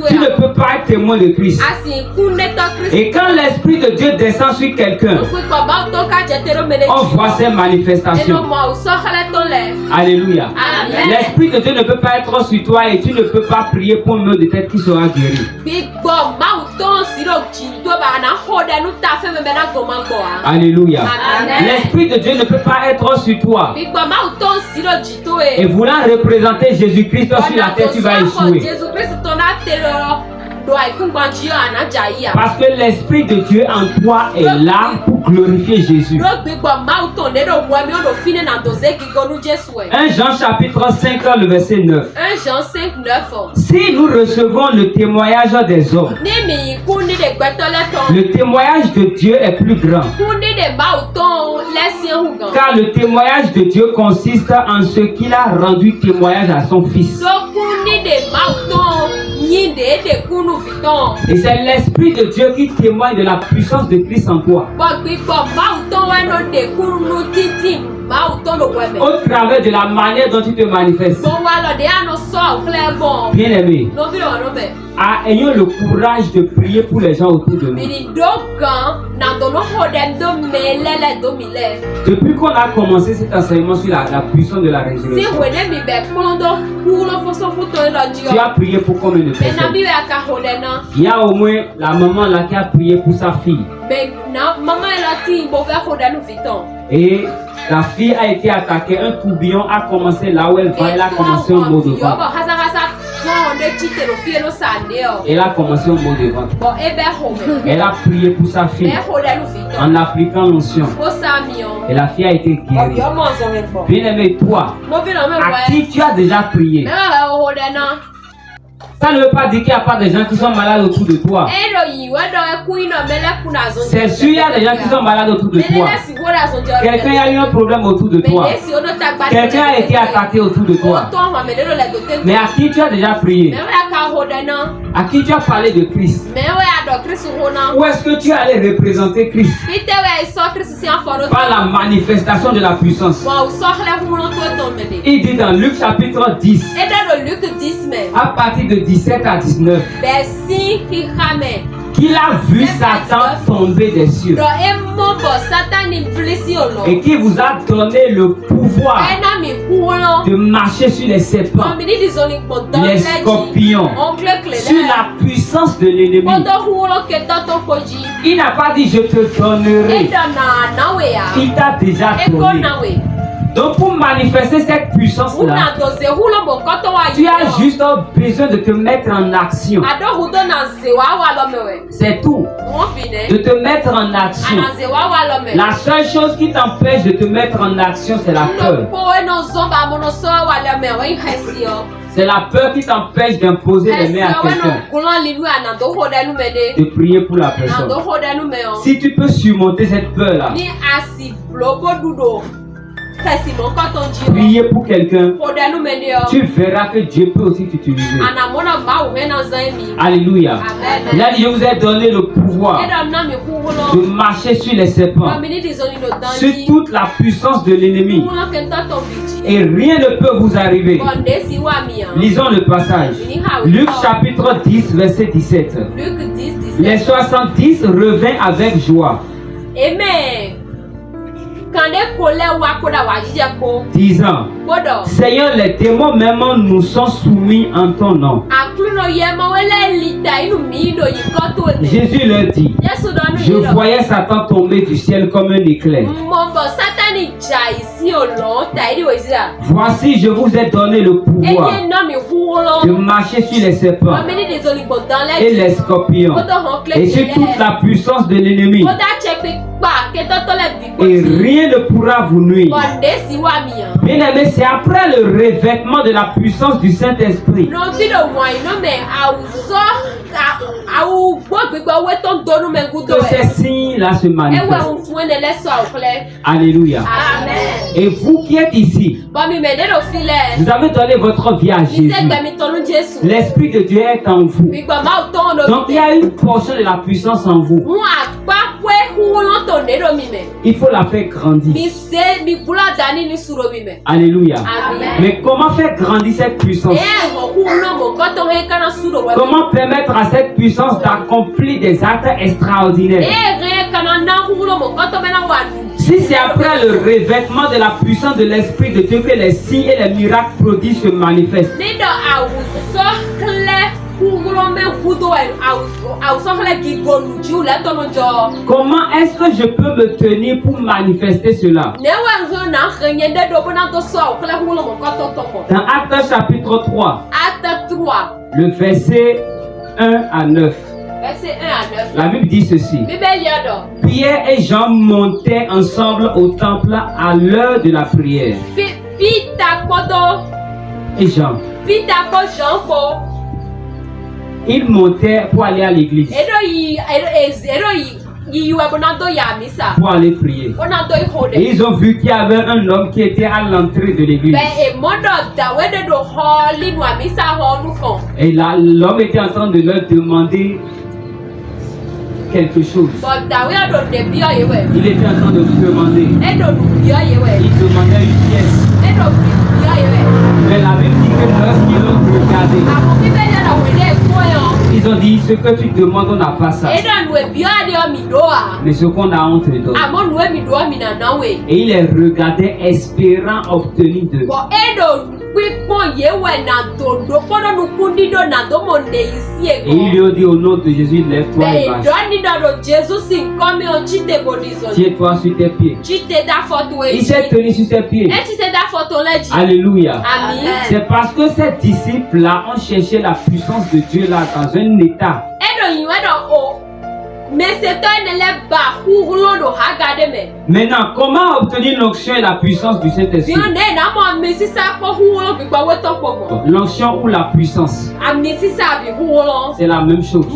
tu ne peux pas être témoin de Christ. Et quand l'Esprit de Dieu descend sur quelqu'un, on voit ses manifestations. Alléluia. L'Esprit de Dieu ne peut pas être sur toi et tu ne peux pas prier pour un mot de tête qui sera guéri. Alléluia. L'Esprit de Dieu ne peut pas être sur toi. Et voulant représenter Jésus-Christ sur la terre, tu vas échouer. Parce que l'Esprit de Dieu en toi est là pour glorifier Jésus. 1 Jean chapitre 5, le verset 9. Si nous recevons le témoignage des hommes, le témoignage de Dieu est plus grand. Car le témoignage de Dieu consiste en ce qu'il a rendu témoignage à son Fils. Et c'est l'Esprit de Dieu qui témoigne de la puissance de Christ en toi. Au travers de la manière dont tu te manifestes. Bien aimé, ayons le courage de prier pour les gens autour de nous. Depuis qu'on a commencé cet enseignement sur la puissance de la résurrection, tu as prié pour combien de personnes? Il y a au moins la maman là qui a prié pour sa fille. Et la fille a été attaquée, un tourbillon a commencé là où elle va, elle a commencé un mot de vent. Elle a commencé un mot de vent. Elle a prié pour sa fille en appliquant l'onction. Et la fille a été guérie. Bien aimé, toi, à qui tu as déjà prié? Ça ne veut pas dire qu'il n'y a pas de gens qui sont malades autour de toi. C'est sûr, il y a des gens qui sont malades autour de toi. Quelqu'un a eu un problème autour de toi. Quelqu'un a été attaqué autour de toi. Mais à qui tu as déjà prié? À qui tu as parlé de Christ? Où est-ce que tu allais représenter Christ? Par la manifestation de la puissance. Il dit dans Luc chapitre 10, à partir de 17 à 19, qu'il a vu Satan tomber des cieux et qui vous a donné le pouvoir de marcher sur les serpents, les scorpions, sur la puissance de l'ennemi. Il n'a pas dit je te donnerai, il t'a déjà donné. Donc pour manifester cette puissance-là, tu as juste besoin de te mettre en action. C'est tout. De te mettre en action. La seule chose qui t'empêche de te mettre en action, c'est la peur. C'est la peur qui t'empêche d'imposer les mains à quelqu'un. De prier pour la personne. Si tu peux surmonter cette peur-là, prier pour quelqu'un, tu verras que Dieu peut aussi t'utiliser. Alléluia. Il a dit, je vous ai donné le pouvoir de marcher sur les serpents, sur toute la puissance de l'ennemi. Et rien ne peut vous arriver. Lisons le passage. Luc chapitre 10, verset 17. Les 70 revinrent avec joie Amen. Disant, Seigneur, les démons même nous sont soumis en ton nom. Jésus leur dit, je voyais Satan tomber du ciel comme un éclair. Voici, je vous ai donné le pouvoir de marcher sur les serpents et les scorpions et sur toute la puissance de l'ennemi. Et rien ne pourra vous nuire. Bien aimé, c'est après le revêtement de la puissance du Saint-Esprit que ces signes-là se manifestent. Alléluia. Amen. Et vous qui êtes ici, vous avez donné votre vie à Jésus. L'Esprit de Dieu est en vous. Donc il y a une portion de la puissance en vous. Il faut la faire grandir. Alléluia. Amen. Mais comment faire grandir cette puissance? Comment permettre à cette puissance d'accomplir des actes extraordinaires? Si c'est après le revêtement de la puissance de l'Esprit de Dieu que les signes et les miracles prodiges se manifestent, comment est-ce que je peux me tenir pour manifester cela? Dans Actes chapitre 3, le verset 1 à 9. La Bible dit ceci. Pierre et Jean montaient ensemble au temple à l'heure de la prière. Et Jean, ils montaient pour aller à l'église, pour aller prier. Et ils ont vu qu'il y avait un homme qui était à l'entrée de l'église. Et là, l'homme était en train de leur demander quelque chose. Il était en train de demander. Il demandait une pièce. Mais la Bible dit que lorsqu'ils l'ont regardé, ils ont dit, ce que tu demandes, on n'a pas ça. Mais ce qu'on a, on te donne. Et il les regardait espérant obtenir d'eux. Et il lui a dit au nom de Jésus, lève-toi et marche. Tiens-toi sur tes pieds. Il s'est tenu sur ses pieds. Alléluia. Amen. C'est parce que ces disciples-là ont cherché la puissance de Dieu là dans un état. Maintenant, comment obtenir l'onction et la puissance du Saint-Esprit? L'onction ou la puissance, c'est la même chose.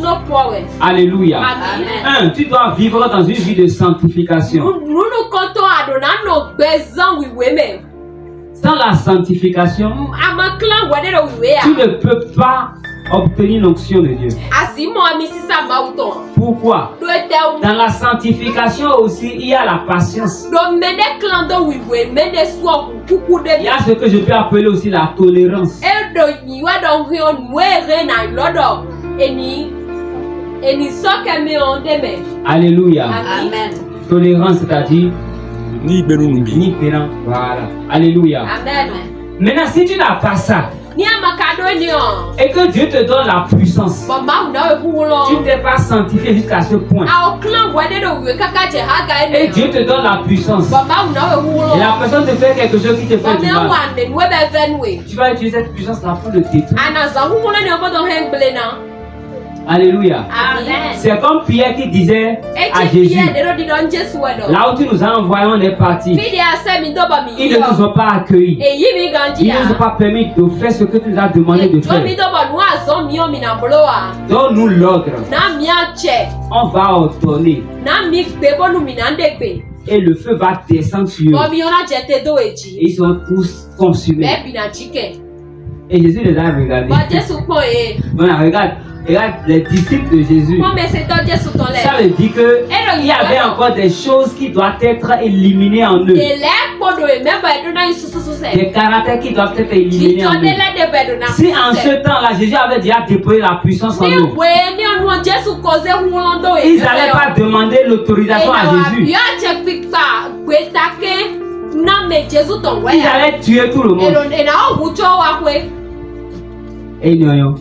Alléluia. Amen. 1. Tu dois vivre dans une vie de sanctification. Sans la sanctification, tu ne peux pas obtenir l'onction de Dieu. Pourquoi? Dans la sanctification aussi, il y a la patience. Il y a ce que je peux appeler aussi la tolérance. Alléluia. Amen. Tolérance, c'est-à-dire ni périn. Voilà. Alléluia. Amen. Maintenant, si tu n'as pas ça, et que Dieu te donne la puissance, tu ne t'es pas sanctifié jusqu'à ce point. Et Dieu te donne la puissance. Et la personne te fait quelque chose qui te fait du mal. Tu vas utiliser cette puissance-là pour le détruire. Alléluia. Amen. C'est comme Pierre qui disait à Jésus, là où tu nous as envoyés, on est parti. Ils ne nous ont pas accueillis. Ils ne nous ont pas permis de faire ce que tu nous as demandé de faire. Donne-nous l'ordre. On va ordonner. Et le feu va descendre sur eux. Et ils sont tous consumés. Et Jésus les a regardés. Voilà, regarde les disciples de Jésus. Ça veut dire qu'il y avait encore des choses qui doivent être éliminées en eux. Des caractères qui doivent être éliminés en eux. Si en ce temps-là, Jésus avait déjà déployé la puissance en eux, ils allaient pas demandé l'autorisation à Jésus. Ils allaient tuer tout le monde. Et non,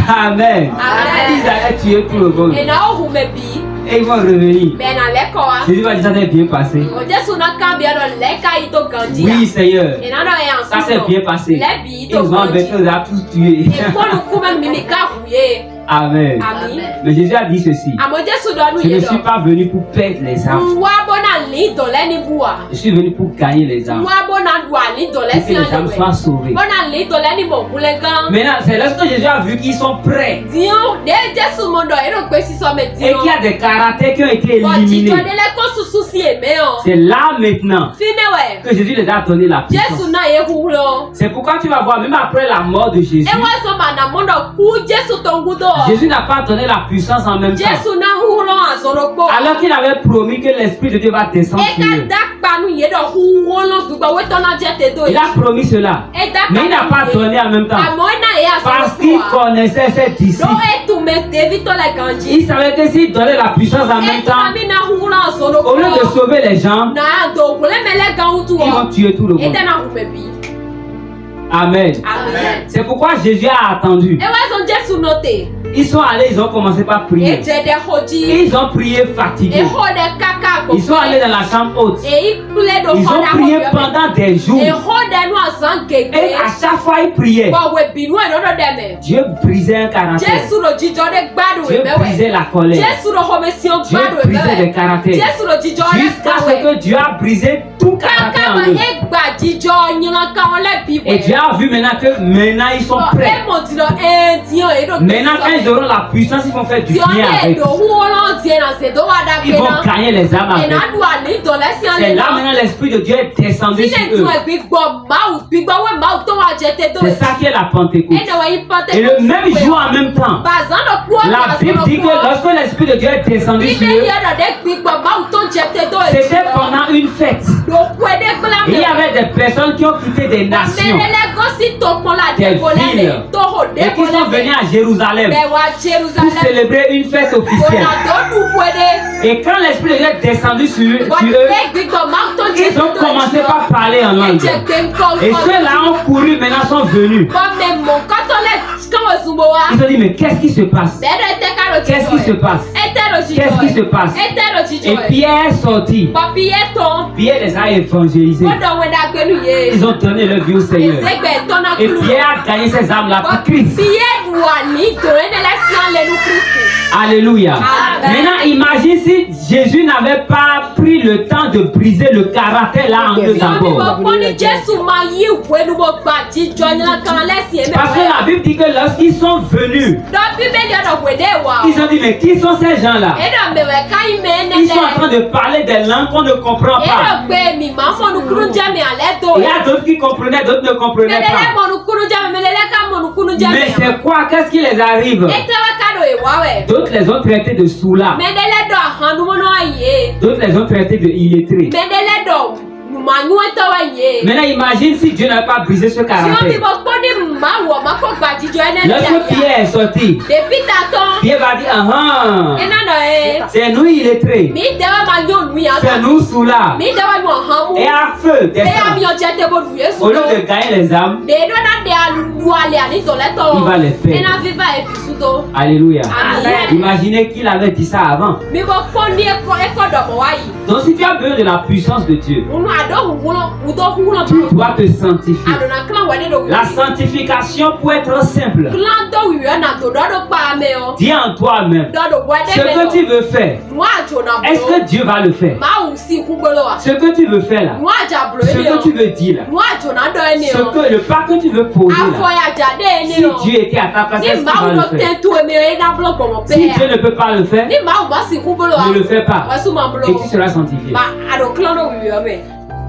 Amen. Ils allaient tuer tout le monde. Et ils vont revenir. Jésus va dire ça s'est bien passé. Oui, Seigneur. Ça s'est bien passé. Ils ont tous tué. Amen. Mais Jésus a dit ceci. Je ne suis pas venu pour perdre les âmes. Je suis venu pour gagner les âmes. Pour que les âmes soient sauvées. Maintenant, c'est lorsque Jésus a vu qu'ils sont prêts. Et qu'il y a des caractères qui ont été éliminés. C'est là maintenant que Jésus les a donné la puissance. C'est pourquoi tu vas voir, même après la mort de Jésus, Jésus n'a pas donné la puissance en même temps. Alors qu'il avait promis que l'Esprit de Dieu va descendre sur eux. Il a promis cela. Mais il n'a pas donné en même temps. Parce qu'il connaissait ses disciples. Il savait que s'il donnait la puissance en même temps, au lieu de sauver les gens, ils vont tuer tout le monde. Amen. C'est pourquoi Jésus a attendu. Ils sont allés, ils ont commencé par prier. Ils ont prié fatigués. Ils sont allés dans la chambre haute. Ils ont prié pendant des jours. Et à chaque fois ils priaient, Dieu brisait un caractère. Dieu brisait la colère. Dieu brisait les caractères. Jusqu'à ce que Dieu a brisé tout caractère en eux. Et Dieu a vu maintenant que maintenant ils sont prêts. Maintenant quand ils auront la puissance, ils vont faire du bien avec. Ils vont gagner les âmes avec. C'est là maintenant l'Esprit de Dieu est descendu sur eux. C'est ça qui est la Pentecôte. Et le même jour en même temps, la Bible dit que lorsque l'Esprit de Dieu est descendu sur eux, c'était pendant une fête. Il y avait des personnes qui ont quitté des nations, des villes, et qui sont venus à Jérusalem pour célébrer une fête officielle. Et quand l'Esprit de Dieu est descendu sur eux, ils ont commencé par parler en langue. Et ceux-là ont couru, maintenant sont venus. Ils ont dit, mais qu'est-ce qui se passe? Qu'est-ce qui se passe? Qu'est-ce qui se passe? Et Pierre est sorti. Pierre les a évangélisés. Ils ont donné leur vie au Seigneur. Et Pierre a gagné ces âmes-là pour Christ. Alléluia. Maintenant, imagine si Jésus n'avait pas pris le temps de briser le caractère là en eux d'abord. Parce que la Bible dit que lorsqu'ils sont venus, ils ont dit, mais qui sont ces gens-là? Ils sont en train de parler des langues qu'on ne comprend pas. Il y a d'autres qui comprenaient, d'autres ne comprenaient pas. Mais c'est quoi? Qu'est-ce qui les arrive? D'autres les ont traités de soula. D'autres les ont traités de illettrés. Maintenant, imagine si Dieu n'a pas brisé ce caractère. Lorsque Pierre est sorti, Pierre va dire, c'est nous illettrés, c'est nous soula, et à feu, au lieu de gagner les âmes, il va les perdre. Alléluia. Imaginez qu'il avait dit ça avant. Donc si tu as besoin de la puissance de Dieu, tu dois te sanctifier. La sanctification peut être simple. Dis en toi-même, ce que tu veux faire, est-ce que Dieu va le faire? Ce que tu veux faire là, ce que tu veux dire là, le pas que tu veux poser là, si Dieu était à ta place, est-ce qu'il va le faire? Si Dieu ne peut pas le faire, ne le fais pas et tu seras sanctifié.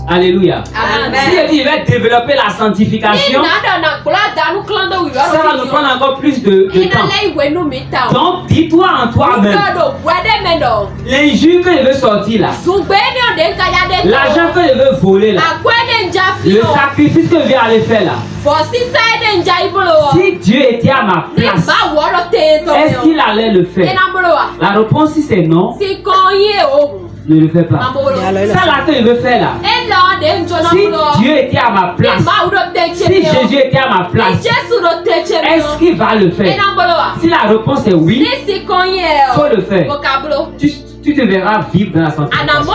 Alléluia. Amen. Si il dit il va développer la sanctification, ça va nous prendre encore plus de temps. Donc, dis-toi en toi-même, l'injure que je veux sortir là, l'argent que je veux voler là, le sacrifice que je vais aller faire là, si Dieu était à ma place, est-ce qu'il allait le faire? La réponse si c'est non, ne le fais pas. Ça là que je veux faire là, si Dieu était à ma place, si Jésus était à ma place, est-ce qu'il va le faire? Si la réponse est oui, il faut le faire. Tu te verras vivre dans la sanctification.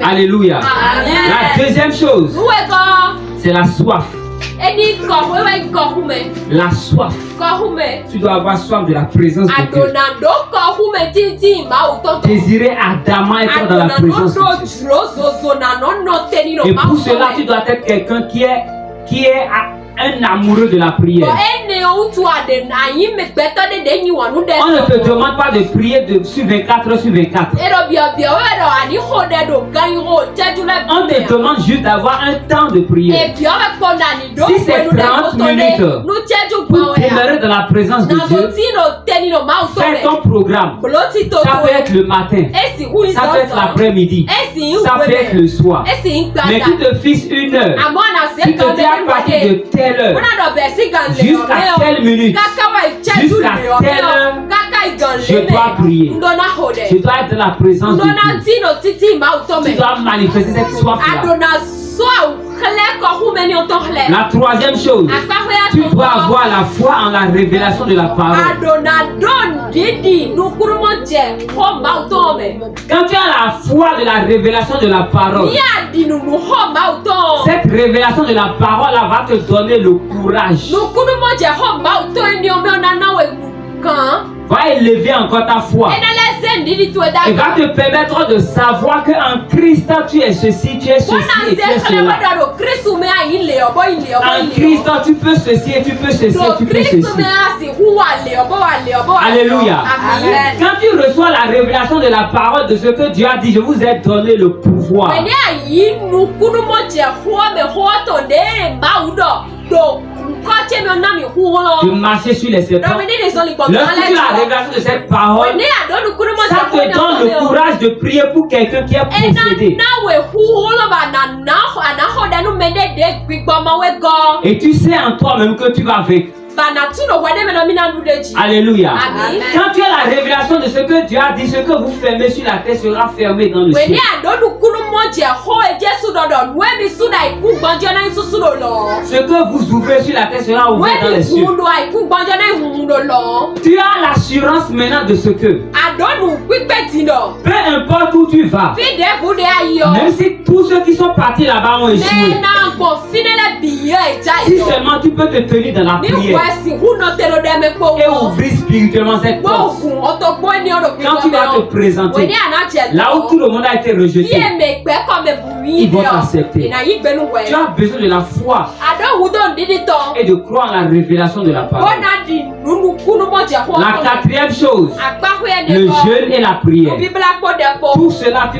Alléluia. La deuxième chose, c'est la soif. La soif. Tu dois avoir soif de la présence de Dieu. Désirer ardemment être dans la présence de Dieu. Et pour cela, tu dois être quelqu'un qui est un amoureux de la prière. On ne te demande pas de prier sur 24 heures sur 24. On te demande juste d'avoir un temps de prière. Si c'est 30 minutes pour demeurer dans la présence de Dieu, fais ton programme. Ça peut être le matin, ça peut être l'après-midi, ça peut être le soir. Mais tu te fixes une heure. Tu te dis à partir de telle heure, jusqu'à telle minute, jusqu'à telle heure, je dois prier. Je dois être dans la présence de Dieu. Tu dois manifester cette soif-là. La troisième chose, tu dois avoir la foi en la révélation de la parole. Quand tu as la foi de la révélation de la parole, cette révélation de la parole là va te donner le courage. Va élever encore ta foi. Et va te permettre de savoir qu'en Christ tu es ceci, tu es ceci et tu es cela. En Christ tu peux ceci et tu peux ceci et tu peux ceci. Alléluia. Quand tu reçois la révélation de la parole de ce que Dieu a dit, je vous ai donné le pouvoir de marcher sur les serpents. Lorsque tu as la révélation de cette parole, ça te donne le courage de prier pour quelqu'un qui est possédé. Et tu sais en toi-même que tu vas vaincre. Alléluia. Amen. Quand tu as la révélation de ce que Dieu a dit, ce que vous fermez sur la terre sera fermé dans le ciel. Ce que vous ouvrez sur la terre sera ouvert dans les cieux. Tu as l'assurance maintenant de ce que, peu importe où tu vas, même si tous ceux qui sont partis là-bas ont échoué, si seulement tu peux te tenir dans la prière et ouvrir spirituellement cette porte, quand tu vas te présenter là où tout le monde a été rejeté, ils vont t'accepter. Tu as besoin de la foi et de croire en la révélation de la parole. La quatrième chose, le jeûne et la prière. Tout cela, tu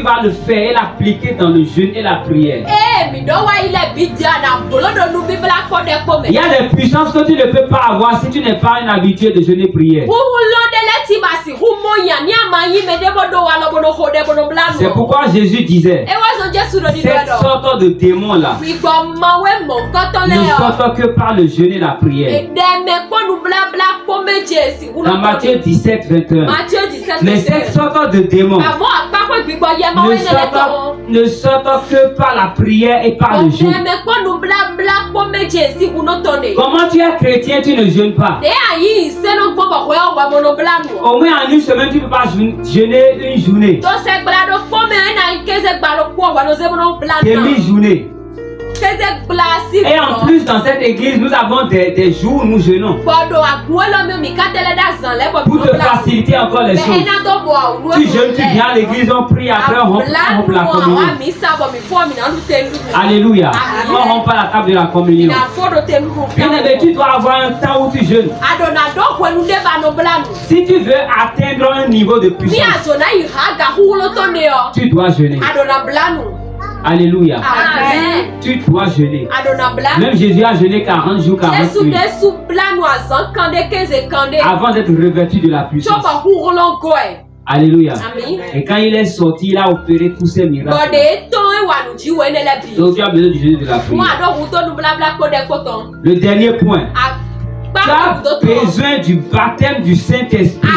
vas le faire et l'appliquer dans le jeûne et la prière. Il y a des puissances que tu ne peux pas avoir si tu n'es pas un habitué de jeûner et prière. C'est pourquoi Jésus disait, cette sorte de démons là ne sortent que par le jeûne et la prière. Dans Matthieu 17, 21. Mais cette sorte de démons ne sortent que par la prière et par le jeûne. Comment tu es chrétien, tu ne jeûnes pas? Au moins en une semaine, tu ne peux pas jeûner une journée. Demi-journée. Et en plus, dans cette église, nous avons des jours où nous jeûnons. Pour te faciliter encore les choses. Tu jeûnes, tu viens à l'église, on prie, après on rompt la communion. Alléluia. On rompt pas la table de la communion. Bien aimé, tu dois avoir un temps où tu jeûnes. Si tu veux atteindre un niveau de puissance, tu dois jeûner. Alléluia. Amen. Tu dois jeûner. Même Jésus a jeûné 40 jours, 40 nuits avant d'être revêtu de la puissance. Alléluia. Amen. Et quand il est sorti, il a opéré tous ces miracles. Donc tu as besoin du jeûne de la prière. Le dernier point. Tu as besoin du baptême du Saint-Esprit,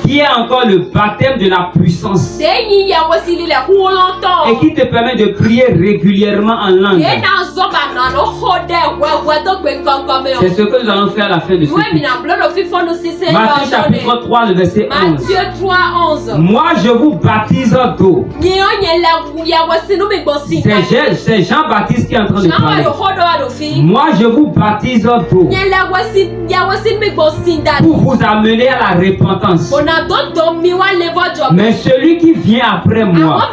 qui est encore le baptême de la puissance et qui te permet de prier régulièrement en langue. C'est ce que nous allons faire à la fin de ce culte. Matthieu chapitre 3, le verset 11. Moi, je vous baptise d'eau. C'est Jean-Baptiste qui est en train de parler. Moi, je vous baptise d'eau pour vous amener à la repentance. Mais celui qui vient après moi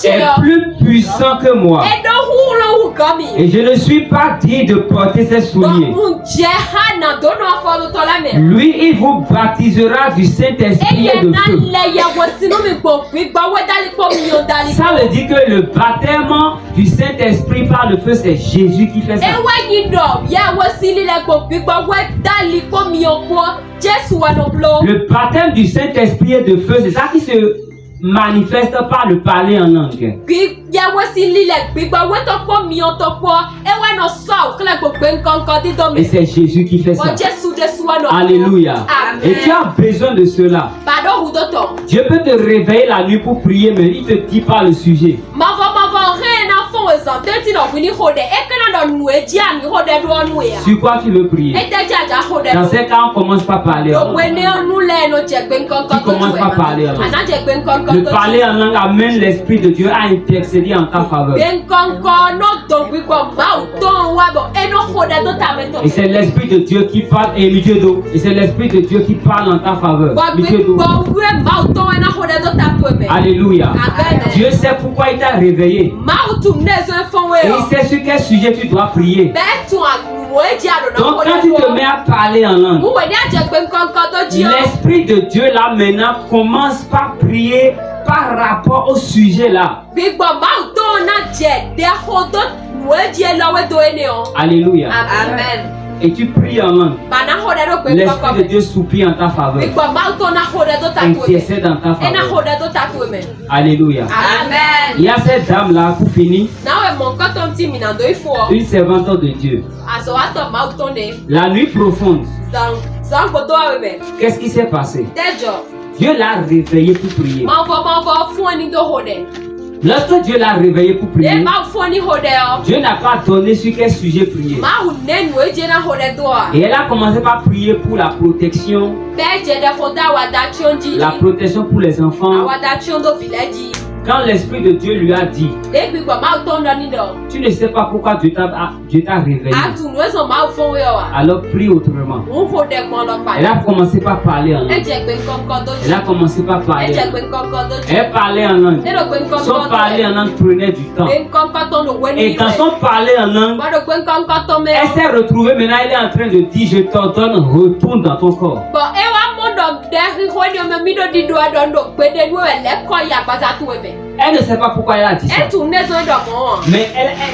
est plus puissant que moi. Et je ne suis pas digne de porter ses souliers. Lui, il vous baptisera du Saint-Esprit et de feu. Ça veut dire que le baptême du Saint-Esprit par le feu, c'est Jésus qui fait ça. Le baptême du Saint-Esprit et de feu, c'est ça qui se manifeste par le parler en langue. Et c'est Jésus qui fait ça. Alléluia. Et tu as besoin de cela. Dieu peut te réveiller la nuit pour prier, mais il ne te dit pas le sujet. Sur quoi tu veux prier? Dans ces cas, on commence par parler en langue. Tu commences par parler en langue. Le parler en langue amène l'Esprit de Dieu à intercéder en ta faveur. Et c'est l'Esprit de Dieu qui parle, et c'est l'Esprit de Dieu qui parle en ta faveur. Alléluia. Dieu sait pourquoi il t'a réveillé. Et il sait sur quel sujet tu dois prier. Donc quand tu te mets à parler en langue, l'Esprit de Dieu là maintenant commence par prier par rapport au sujet là. Alléluia. Amen. Et tu pries en langue. L'Esprit de Dieu soupire en ta faveur. Intercède en ta faveur. Alléluia. Amen. Il y a cette dame là, pour finir, une servante de Dieu. La nuit profonde, qu'est-ce qui s'est passé? Dieu l'a réveillée pour prier. Lorsque Dieu l'a réveillée pour prier, Dieu n'a pas donné sur quel sujet prier. Et elle a commencé par prier pour la protection pour les enfants. Quand l'Esprit de Dieu lui a dit, tu ne sais pas pourquoi Dieu t'a réveillé, alors prie autrement. Elle a commencé par parler en langue. Elle a commencé par parler. Elle parlait en langue. Son parler en langue prenait du temps. Et dans son parler en langue, elle s'est retrouvée maintenant, elle est en train de dire, je t'ordonne, retourne dans ton corps. Elle ne sait pas pourquoi elle a dit ça. Mais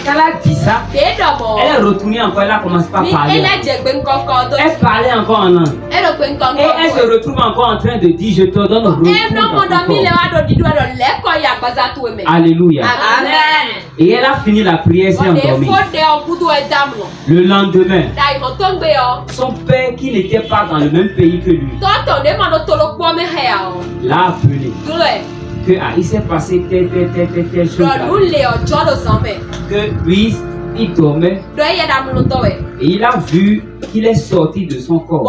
quand elle a dit ça, elle est retournée encore, elle a commencé par parler. Elle parlait encore en langue. Et elle se retrouve encore en train de dire, je te donne retourne dans ton corps. Alléluia. Amen. Et elle a fini la prière, s'est endormie. Le lendemain, son père, qui n'était pas dans le même pays que lui, l'a appelé. Que il s'est passé telle chose là. Que lui, il dormait et il a vu qu'il est sorti de son corps.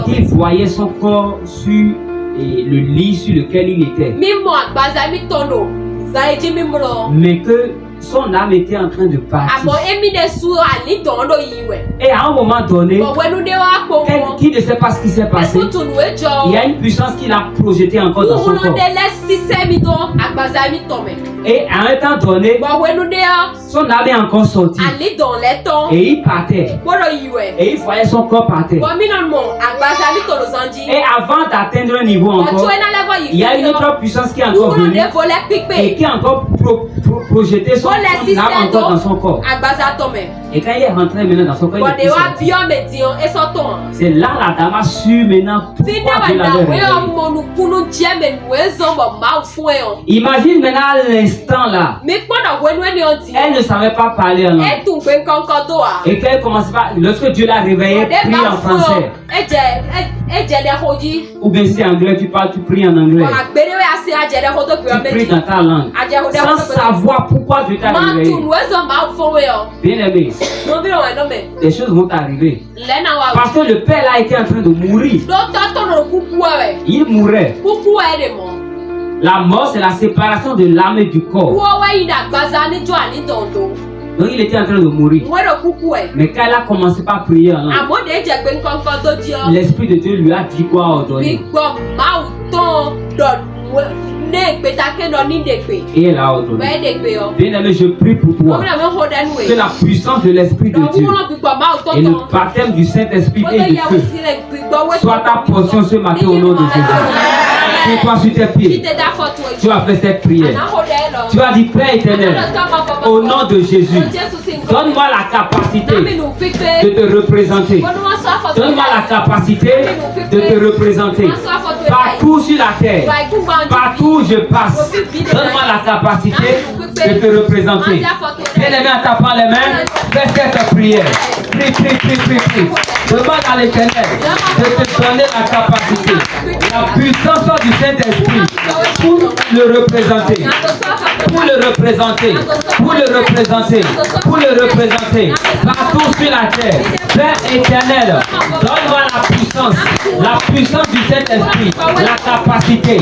Il voyait son corps sur le lit sur lequel il était. Mais que son âme était en train de partir. Et à un moment donné, qui ne sait pas ce qui s'est passé, il y a une puissance qui l'a projeté encore dans son corps. Et à un temps donné, son âme est encore sortie. Et il partait. Et il voyait son corps partir. Et avant d'atteindre un niveau encore, il y a une autre puissance qui est encore venue et qui a encore projeté son âme encore dans son corps. Et quand il est rentré maintenant dans son corps, c'est là la dame a su maintenant pourquoi Dieu l'avait réveillé. Imagine maintenant à l'instant là, elle ne savait pas parler en langue. Et quand elle commençait pas, lorsque Dieu l'a réveillée, prie en français. Ou bien si c'est anglais, tu parles, tu pries en anglais. Tu pries dans ta langue. Sans savoir pourquoi Dieu t'a réveillé. Bien aimé, des choses vont arriver. Parce que le père là était en train de mourir. Il mourait. La mort, c'est la séparation de l'âme et du corps. Donc il était en train de mourir. Mais quand elle a commencé par prier en langue, l'Esprit de Dieu lui a dit quoi ordonner. Et elle a ordonné. Bien aimé, je prie pour toi que la puissance de l'Esprit de Dieu et le baptême du Saint-Esprit et du feu soit ta portion ce matin au nom de Jésus. Et toi sur tes pieds, tu as fait cette prière. Tu as dit, Père éternel, au nom de Jésus, donne-moi la capacité de te représenter. Donne-moi la capacité de te représenter. Partout sur la terre, partout où je passe, donne-moi la capacité de te représenter. Bien aimé, en tapant les mains, fais cette prière. Prie, prie, prie, prie, prie. Demande à l'Éternel de te donner la capacité, la puissance du Saint-Esprit pour le représenter. Pour le représenter, pour le représenter, pour le représenter partout sur la terre. Père éternel, donne-moi la puissance du Saint-Esprit, la capacité.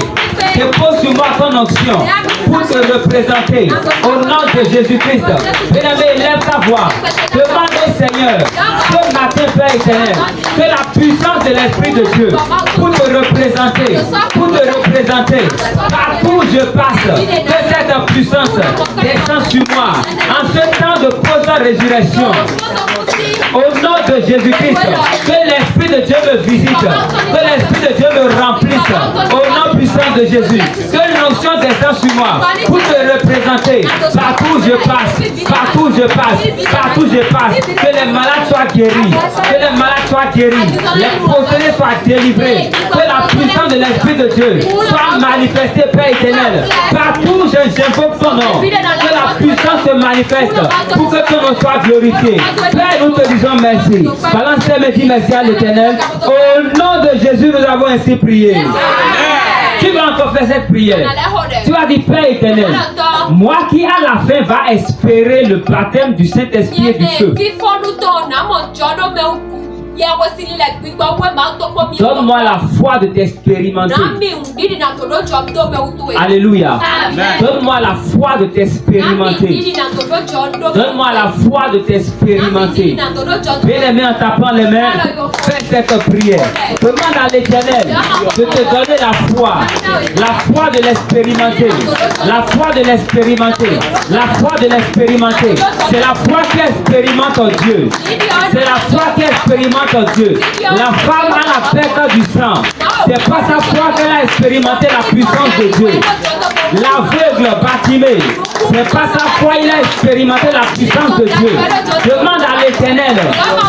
Dépose sur moi ton onction pour te représenter au nom de Jésus-Christ. Bien-aimé, lève ta voix. Demande au Seigneur ce matin, Père éternel, que la puissance de l'Esprit de Dieu pour te représenter, partout où je passe, que cette puissance descend sur moi en ce temps de post-résurrection. Au nom de Jésus-Christ, que l'Esprit de Dieu me visite, que l'Esprit de Dieu me remplisse. Au nom puissant de Jésus, que l'onction descend sur moi pour te représenter partout où je passe, partout où je passe, partout où je passe. Que les malades soient guéris, que les malades soient guéris, les possédés soient délivrés, que la puissance de l'Esprit de Dieu soit manifestée, Père éternel. Partout où j'invoque ton nom, que la puissance se manifeste pour que ton nom soit glorifié. Père, nous te disons merci. Balance tes mains, dis merci à l'Éternel. Au nom de Jésus, nous avons ainsi prié. Tu vas encore faire cette prière. Tu as dit, Père éternel, moi qui à la fin va espérer le baptême du Saint-Esprit et du feu. Donne-moi la foi de t'expérimenter. Alléluia. Donne-moi la foi de t'expérimenter. Donne-moi la foi de t'expérimenter. Bien-aimé, en tapant les mains, fais cette prière. Demande à l'Éternel de te donner la foi de l'expérimenter. La foi de l'expérimenter. La foi de l'expérimenter. C'est la foi qui expérimente Dieu. C'est la foi qui expérimente Dieu. La femme a la perte du sang. C'est pas sa foi qu'elle a expérimenté la puissance de Dieu. L'aveugle Bartimée, c'est pas sa foi il a expérimenté la puissance de Dieu. Demande à l'Éternel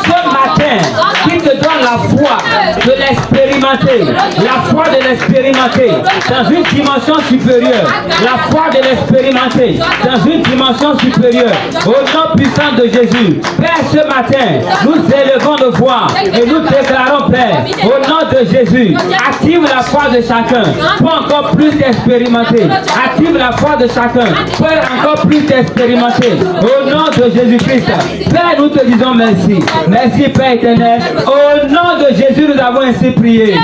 ce matin qui te donne la foi de l'expérimenter. La foi de l'expérimenter dans une dimension supérieure. La foi de l'expérimenter dans une dimension supérieure. Au nom puissant de Jésus. Père, ce matin, nous élevons nos voix et nous déclarons, Père, au nom de Jésus, active la foi de chacun pour encore plus expérimenter. Active la foi de chacun pour encore plus expérimenter. Au nom de Jésus-Christ. Père, nous te disons merci. Merci, Père éternel. Au nom de Jésus, nous avons ainsi prié.